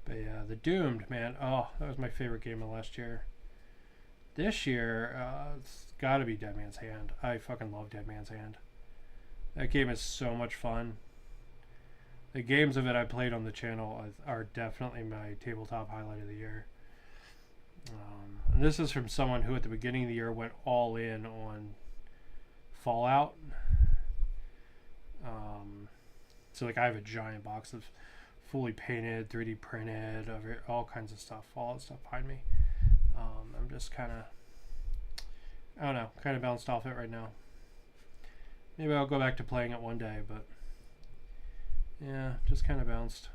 But yeah, The Doomed, man. Oh, that was my favorite game of last year. This year, it's got to be Dead Man's Hand. I fucking love Dead Man's Hand. That game is so much fun. The games of it I played on the channel are definitely my tabletop highlight of the year. And this is from someone who at the beginning of the year went all in on Fallout. So like I have a giant box of fully painted, 3D printed, all kinds of stuff, Fallout stuff behind me. I'm just kind of bounced off it right now. Maybe I'll go back to playing it one day, but yeah, just kind of bounced.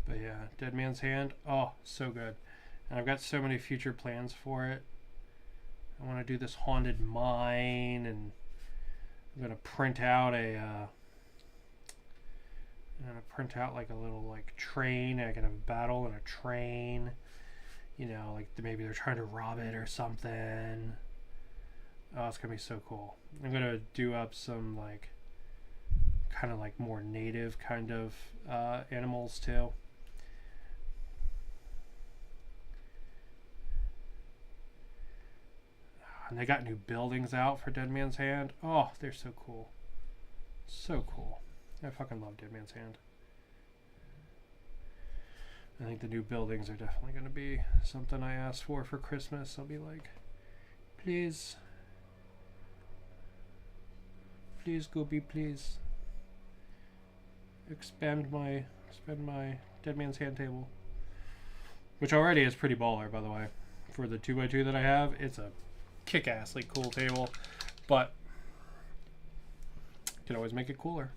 But yeah, Dead Man's Hand, oh, so good. And I've got so many future plans for it. I want to do this haunted mine, and I'm gonna print out like a little like train. I can have a battle in a train. Like maybe they're trying to rob it or something. Oh, it's gonna be so cool. I'm gonna do up some like kind of like more native kind of animals too. And they got new buildings out for Dead Man's Hand. Oh, they're so cool. So cool. I fucking love Dead Man's Hand. I think the new buildings are definitely going to be something I asked for Christmas. I'll be like, please, Gooby, please expand my Dead Man's Hand table, which already is pretty baller, by the way. For the 2x2 that I have, it's a kick-assly cool table, but you can always make it cooler,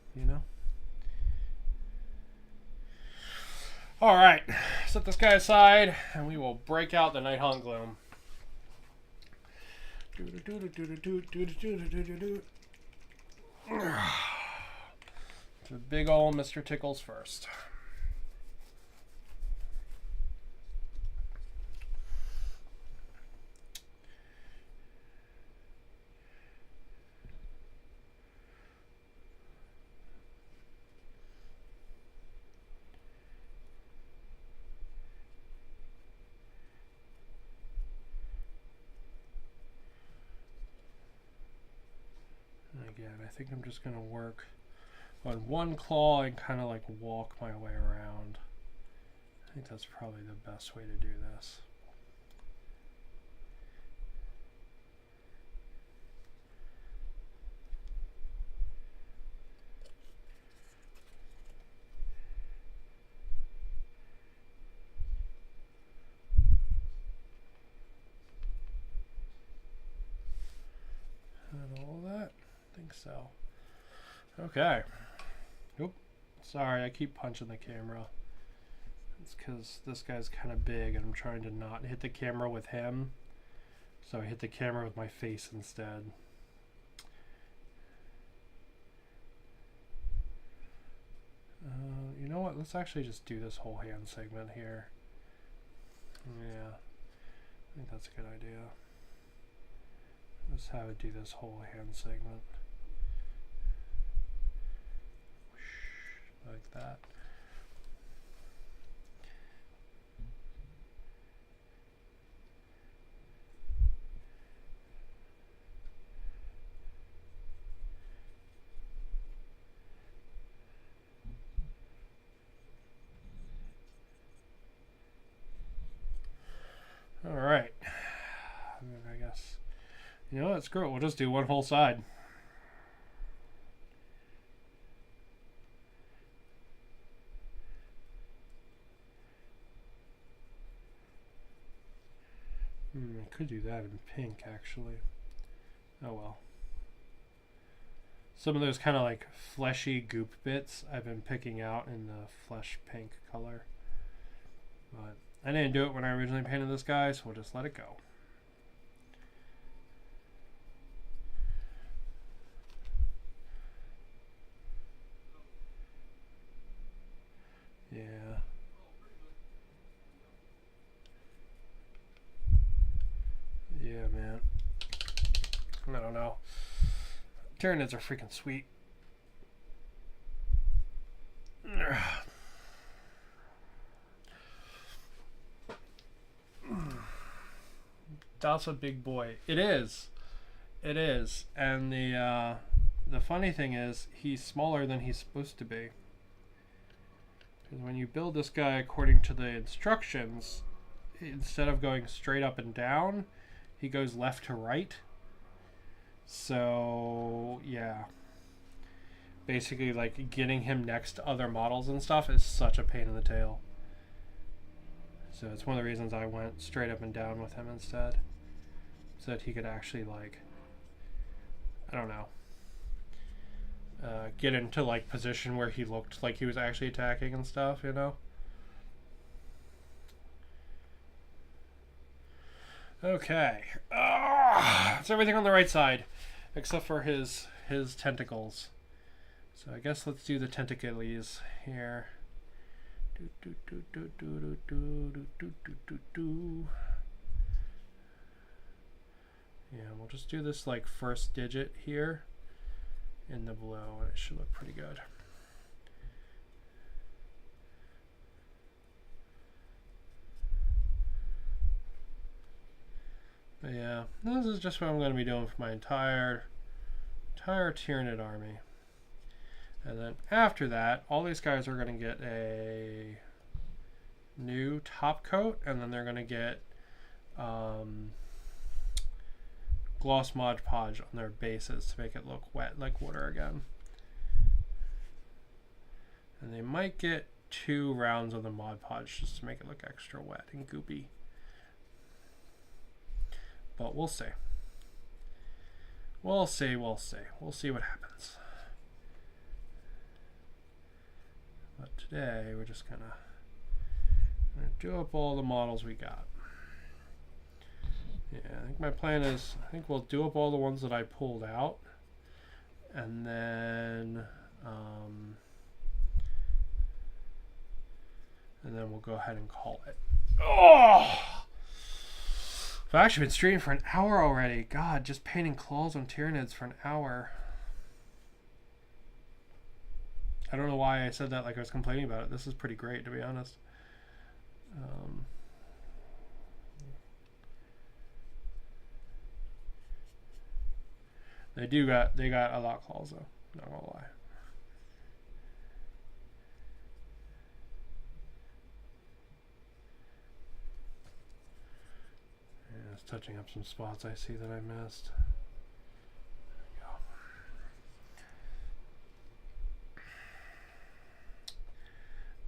All right, set this guy aside, and we will break out the Nighthaunt Gloom. To big ol' Mr. Tickles first. I think I'm just going to work on one claw and kind of like walk my way around. I think that's probably the best way to do this. And all that? I think so. Okay. Oop. Sorry, I keep punching the camera. It's because this guy's kind of big and I'm trying to not hit the camera with him. So I hit the camera with my face instead. You know what? Let's actually just do this whole hand segment here. Yeah, I think that's a good idea. Let's have it do this whole hand segment. Like that. All right. I guess, you know what, screw it. We'll just do one whole side. I could do that in pink, actually. Oh well. Some of those kind of like fleshy goop bits I've been picking out in the flesh pink color. But I didn't do it when I originally painted this guy, so we'll just let it go. Yeah. Yeah, man. I don't know. Tyranids are freaking sweet. That's a big boy. It is. It is. And the funny thing is, he's smaller than he's supposed to be. Because when you build this guy according to the instructions, instead of going straight up and down, he goes left to right. So, yeah. Basically, like, getting him next to other models and stuff is such a pain in the tail. So it's one of the reasons I went straight up and down with him instead. So that he could actually, like, I don't know, get into, like, position where he looked like he was actually attacking and stuff, you know? Okay. It's everything on the right side, except for his tentacles. So I guess let's do the tentacles here. Yeah, we'll just do this like first digit here in the blue, and it should look pretty good. But yeah, this is just what I'm going to be doing for my entire Tyranid army. And then after that, all these guys are going to get a new top coat, and then they're going to get gloss Mod Podge on their bases to make it look wet like water again. And they might get 2 rounds of the Mod Podge just to make it look extra wet and goopy. But we'll see. We'll see, we'll see. We'll see what happens. But today we're just gonna do up all the models we got. Yeah, I think my plan is, I think we'll do up all the ones that I pulled out, and then we'll go ahead and call it. Oh! I've actually been streaming for an hour already. God, just painting claws on Tyranids for an hour. I don't know why I said that like I was complaining about it. This is pretty great, to be honest. They got a lot of claws though. Not gonna lie. Yeah, it's touching up some spots I see that I missed.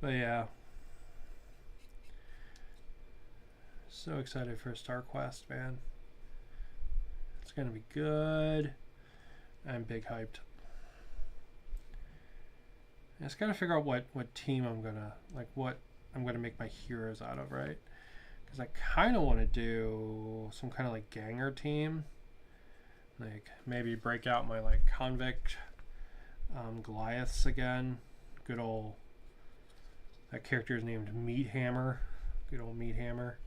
But yeah, so excited for Star Quest, man. It's gonna be good. I'm big hyped. I just gotta figure out what team I'm gonna what I'm gonna make my heroes out of, right? Because I kind of want to do some kind of like ganger team, like maybe break out my like convict Goliaths again. Good old. That character is named Meat Hammer. Good old Meat Hammer.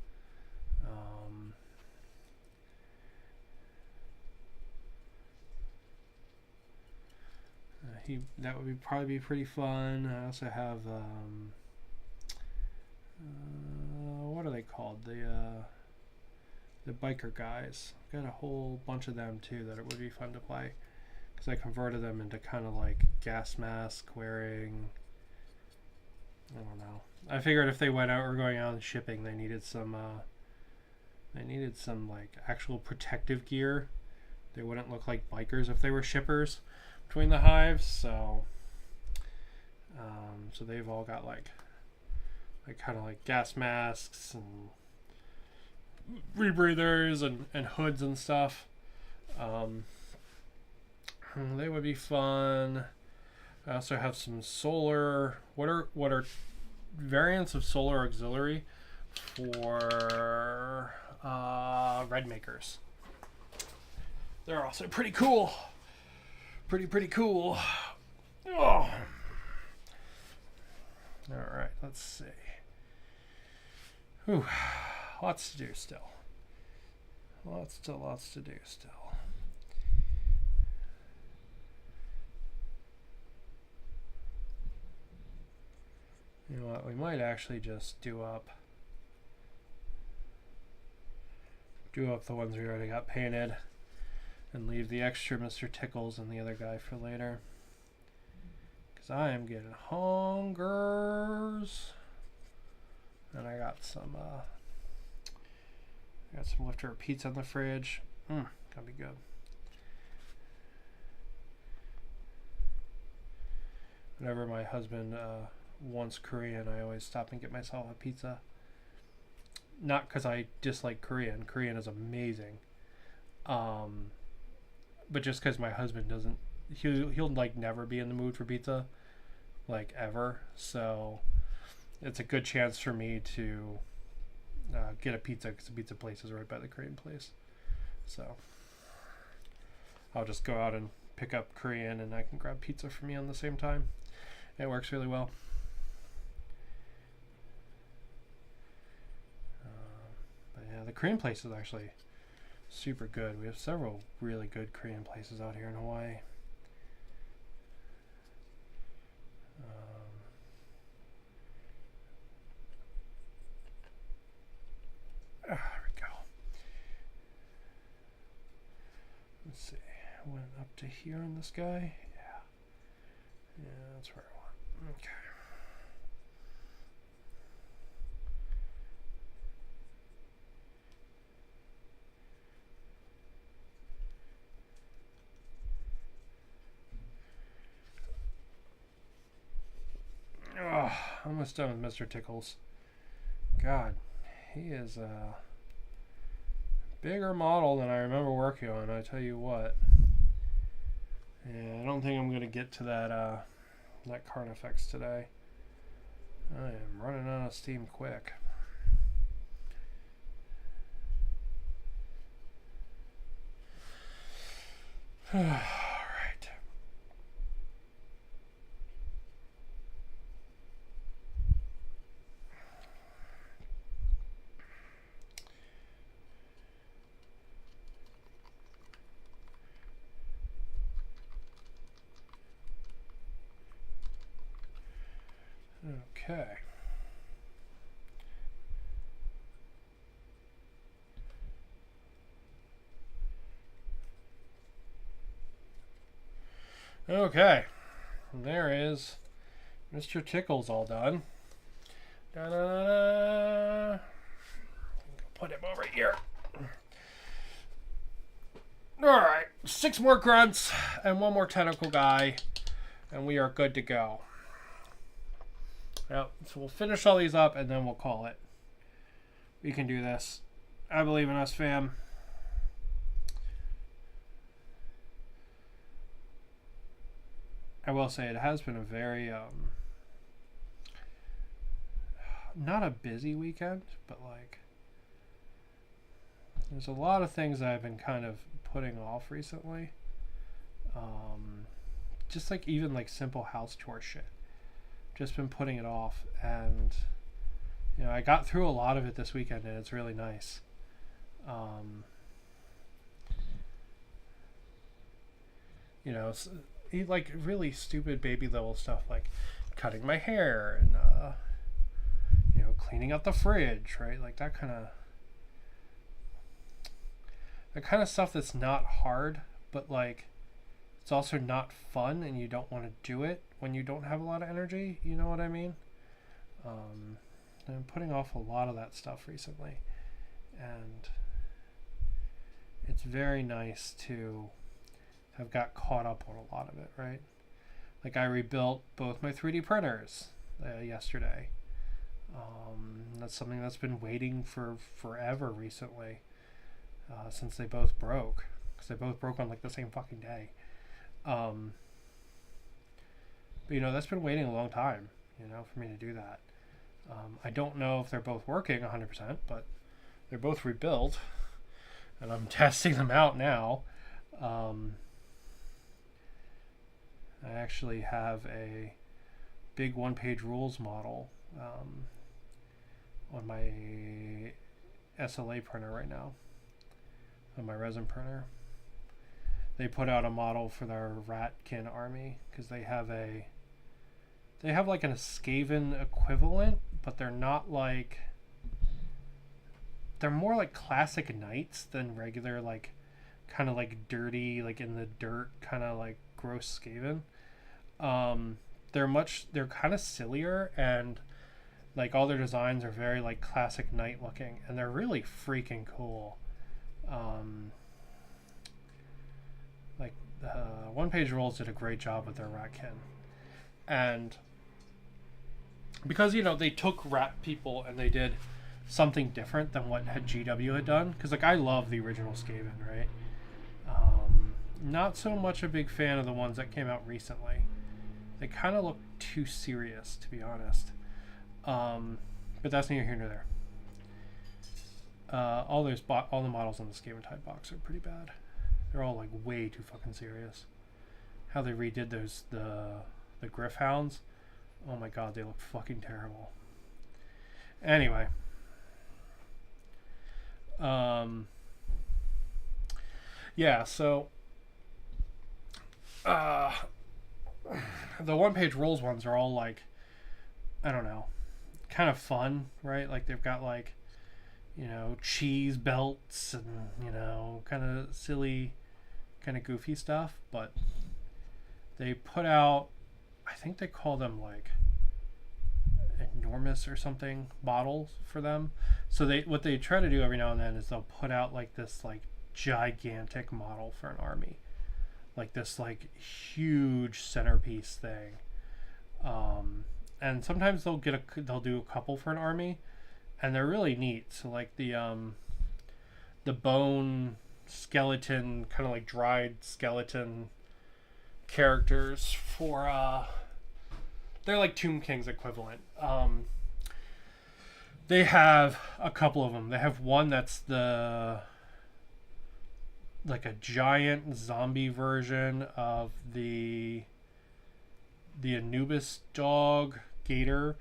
That would probably be pretty fun. I also have what are they called? The biker guys. I've got a whole bunch of them too that it would be fun to play because I converted them into kind of like gas mask wearing. I don't know. I figured if they went out or going out and shipping, they needed some like actual protective gear. They wouldn't look like bikers if they were shippers between the hives. So they've all got like kind of like gas masks and rebreathers and hoods and stuff. They would be fun. I also have some solar. What are variants of solar auxiliary for red makers? They're also pretty cool. Pretty cool. Oh. All right, let's see. Whew. Lots to do still. Lots to do still. You know what? We might actually just do up the ones we already got painted and leave the extra Mr. Tickles and the other guy for later. Because I am getting hungers. And I got some leftover pizza in the fridge. Gonna be good. Whenever my husband wants Korean, I always stop and get myself a pizza. Not because I dislike Korean. Korean is amazing. But just because my husband doesn't, he'll like never be in the mood for pizza, like ever. So it's a good chance for me to get a pizza because the pizza place is right by the Korean place. So I'll just go out and pick up Korean and I can grab pizza for me on the same time. It works really well. But yeah, the Korean place is actually super good. We have several really good Korean places out here in Hawaii. There we go. Let's see. I went up to here on this guy. Yeah, that's where I want. Okay. Oh, almost done with Mr. Tickles. God, he is a bigger model than I remember working on, I tell you what. Yeah, I don't think I'm going to get to that Carnifex today. I am running out of steam quick. Okay. Okay. There is Mr. Tickles all done. Da-da-da-da. Put him over here. Alright. 6 more grunts and 1 more tentacle guy. And we are good to go. Yep. So we'll finish all these up and then we'll call it. We can do this. I believe in us, fam. I will say it has been a very not a busy weekend, but like there's a lot of things that I've been kind of putting off recently. Just like even like simple house chore shit. Just been putting it off, and you know, I got through a lot of it this weekend and it's really nice. You know, like really stupid baby level stuff like cutting my hair and you know, cleaning out the fridge, right? Like that kind of stuff that's not hard, but like it's also not fun and you don't want to do it when you don't have a lot of energy, you know what I mean? I'm putting off a lot of that stuff recently, and it's very nice to have got caught up on a lot of it, right? Like I rebuilt both my 3D printers yesterday. That's something that's been waiting for forever recently, since they both broke, because they both broke on like the same fucking day. But you know, that's been waiting a long time, you know, for me to do that. I don't know if they're both working 100%, but they're both rebuilt, and I'm testing them out now. I actually have a big 1-page rules model on my SLA printer right now, on my resin printer. They put out a model for their Ratkin army because they have like an Skaven equivalent, but they're not like, they're more like classic knights than regular, like kind of like dirty, like in the dirt, kind of like gross Skaven. They're kind of sillier, and like all their designs are very like classic knight looking, and they're really freaking cool. Like 1-page rules did a great job with their Ratkin, and because, you know, they took Rat people and they did something different than what GW had done, because like I love the original Skaven, right? Not so much a big fan of the ones that came out recently. They kind of look too serious, to be honest. But that's neither here nor there. All the models on the Skaven type box are pretty bad. They're all like way too fucking serious. How they redid those the Griff Hounds. Oh my god, they look fucking terrible. Anyway. Yeah, so the 1-page rules ones are all like, I don't know, kind of fun, right? Like they've got like, you know, cheese belts and, you know, kind of silly, kind of goofy stuff, but they put out, I think they call them like enormous or something models for them. So what they try to do every now and then is they'll put out like this like gigantic model for an army, like this like huge centerpiece thing. And sometimes they'll do a couple for an army, and they're really neat. So like the bone skeleton, kind of like dried skeleton characters for they're like Tomb King's equivalent. They have a couple of them. They have one that's like a giant zombie version of the Anubis dog, gator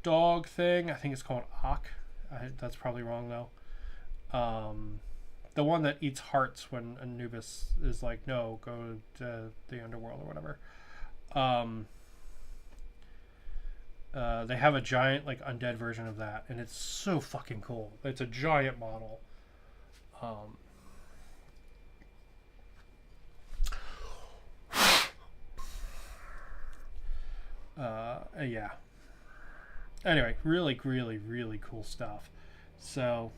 dog thing. I think it's called Ak. That's probably wrong though. The one that eats hearts when Anubis is like, no, go to the underworld or whatever. They have a giant like undead version of that, and it's so fucking cool. It's a giant model. Yeah. Anyway, really, really, really cool stuff. So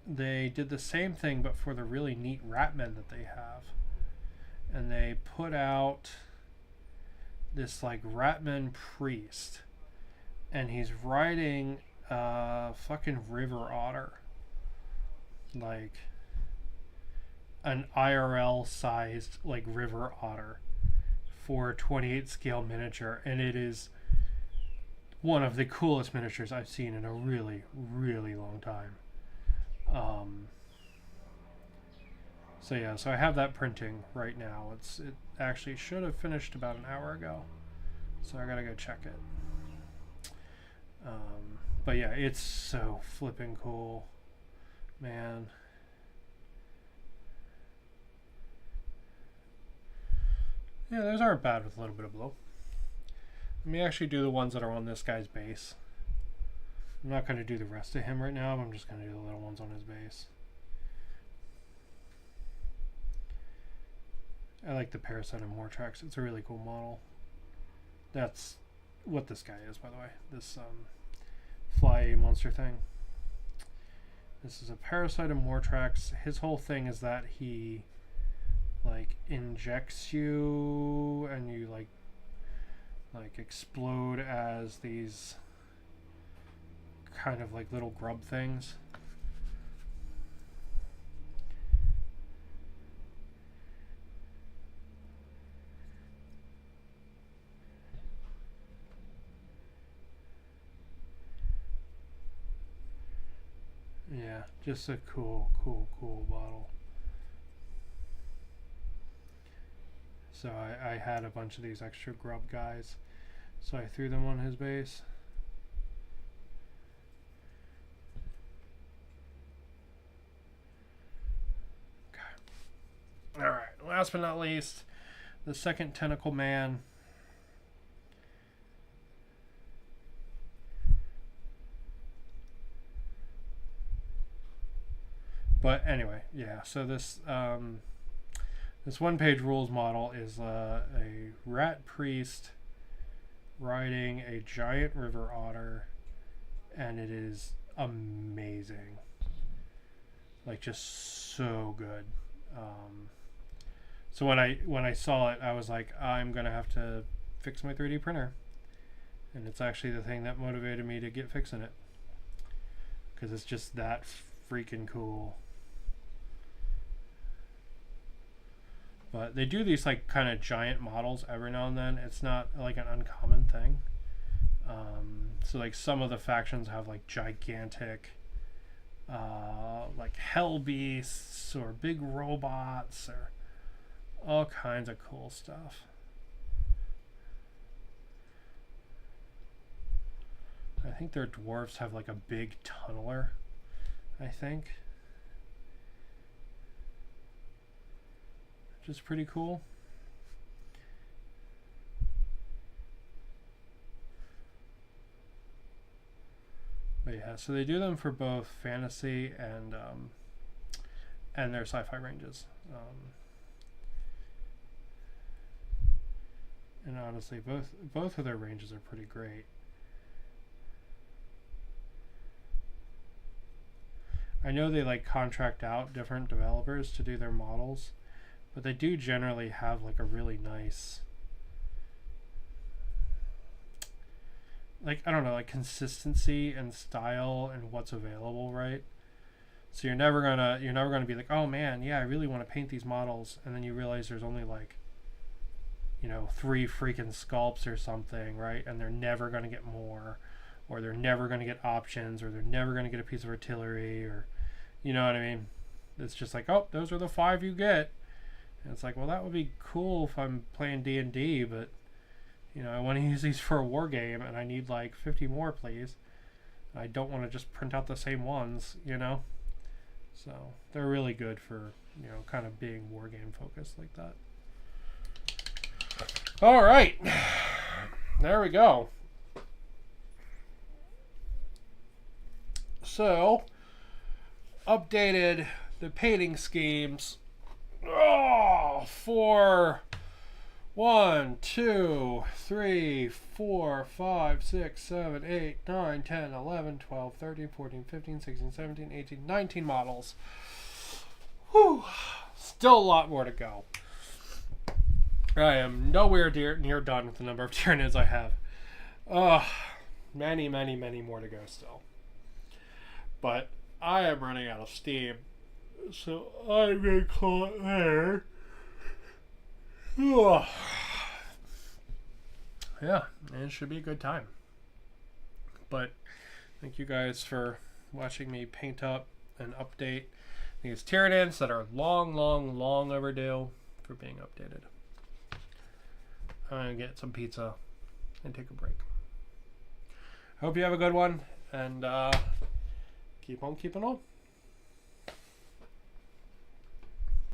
they did the same thing, but for the really neat Ratmen that they have, and they put out this like Ratman priest, and he's riding a fucking river otter, like an IRL sized like river otter for a 28 scale miniature, and it is one of the coolest miniatures I've seen in a really, really long time. So yeah, so I have that printing right now. It actually should have finished about an hour ago, so I gotta go check it. But yeah, it's so flipping cool, man. Yeah, those aren't bad with a little bit of blue. Let me actually do the ones that are on this guy's base. I'm not going to do the rest of him right now, but I'm just going to do the little ones on his base. I like the Parasite and Mortrax. It's a really cool model. That's what this guy is, by the way. This fly monster thing. This is a Parasite and Mortrax. His whole thing is that he like injects you and you like explode as these kind of like little grub things. Yeah, just a cool bottle. So I had a bunch of these extra grub guys, so I threw them on his base. Okay. Alright, last but not least, the second Tentacle Man. But anyway, yeah, so this this one-page rules model is a rat priest riding a giant river otter, and it is amazing. Like, just so good. So when I saw it, I was like, I'm gonna have to fix my 3D printer, and it's actually the thing that motivated me to get fixing it, because it's just that freaking cool. But they do these like kind of giant models every now and then. It's not like an uncommon thing. So like some of the factions have like gigantic like hell beasts or big robots or all kinds of cool stuff. I think their dwarves have like a big tunneler, I think. Which is pretty cool. But yeah, so they do them for both fantasy and their sci-fi ranges. And honestly, both of their ranges are pretty great. I know they like contract out different developers to do their models, but they do generally have like a really nice, like, I don't know, like consistency and style and what's available, right? So you're never gonna be like, oh man, yeah, I really want to paint these models, and then you realize there's only like, you know, 3 freaking sculpts or something, right? And they're never gonna get more, or they're never gonna get options, or they're never gonna get a piece of artillery, or, you know what I mean? It's just like, oh, those are the 5 you get. And it's like, well, that would be cool if I'm playing D&D, but, you know, I want to use these for a war game, and I need like 50 more, please. I don't want to just print out the same ones, you know? So they're really good for, you know, kind of being war game focused like that. All right. There we go. So, updated the painting schemes for 1, 2, 3, 4, 5, 6, 7, 8, 9, 10, 11, 12, 13, 14, 15, 16, 17, 18, 19 models. Whew. Still a lot more to go. I am nowhere near done with the number of tyrannids I have. Many, many, many more to go still. But I am running out of steam. So I'm going to call it there. Yeah, and it should be a good time. But thank you guys for watching me paint up and update these tyrannids that are long overdue for being updated. I'm going to get some pizza and take a break. Hope you have a good one, and keep on keeping on.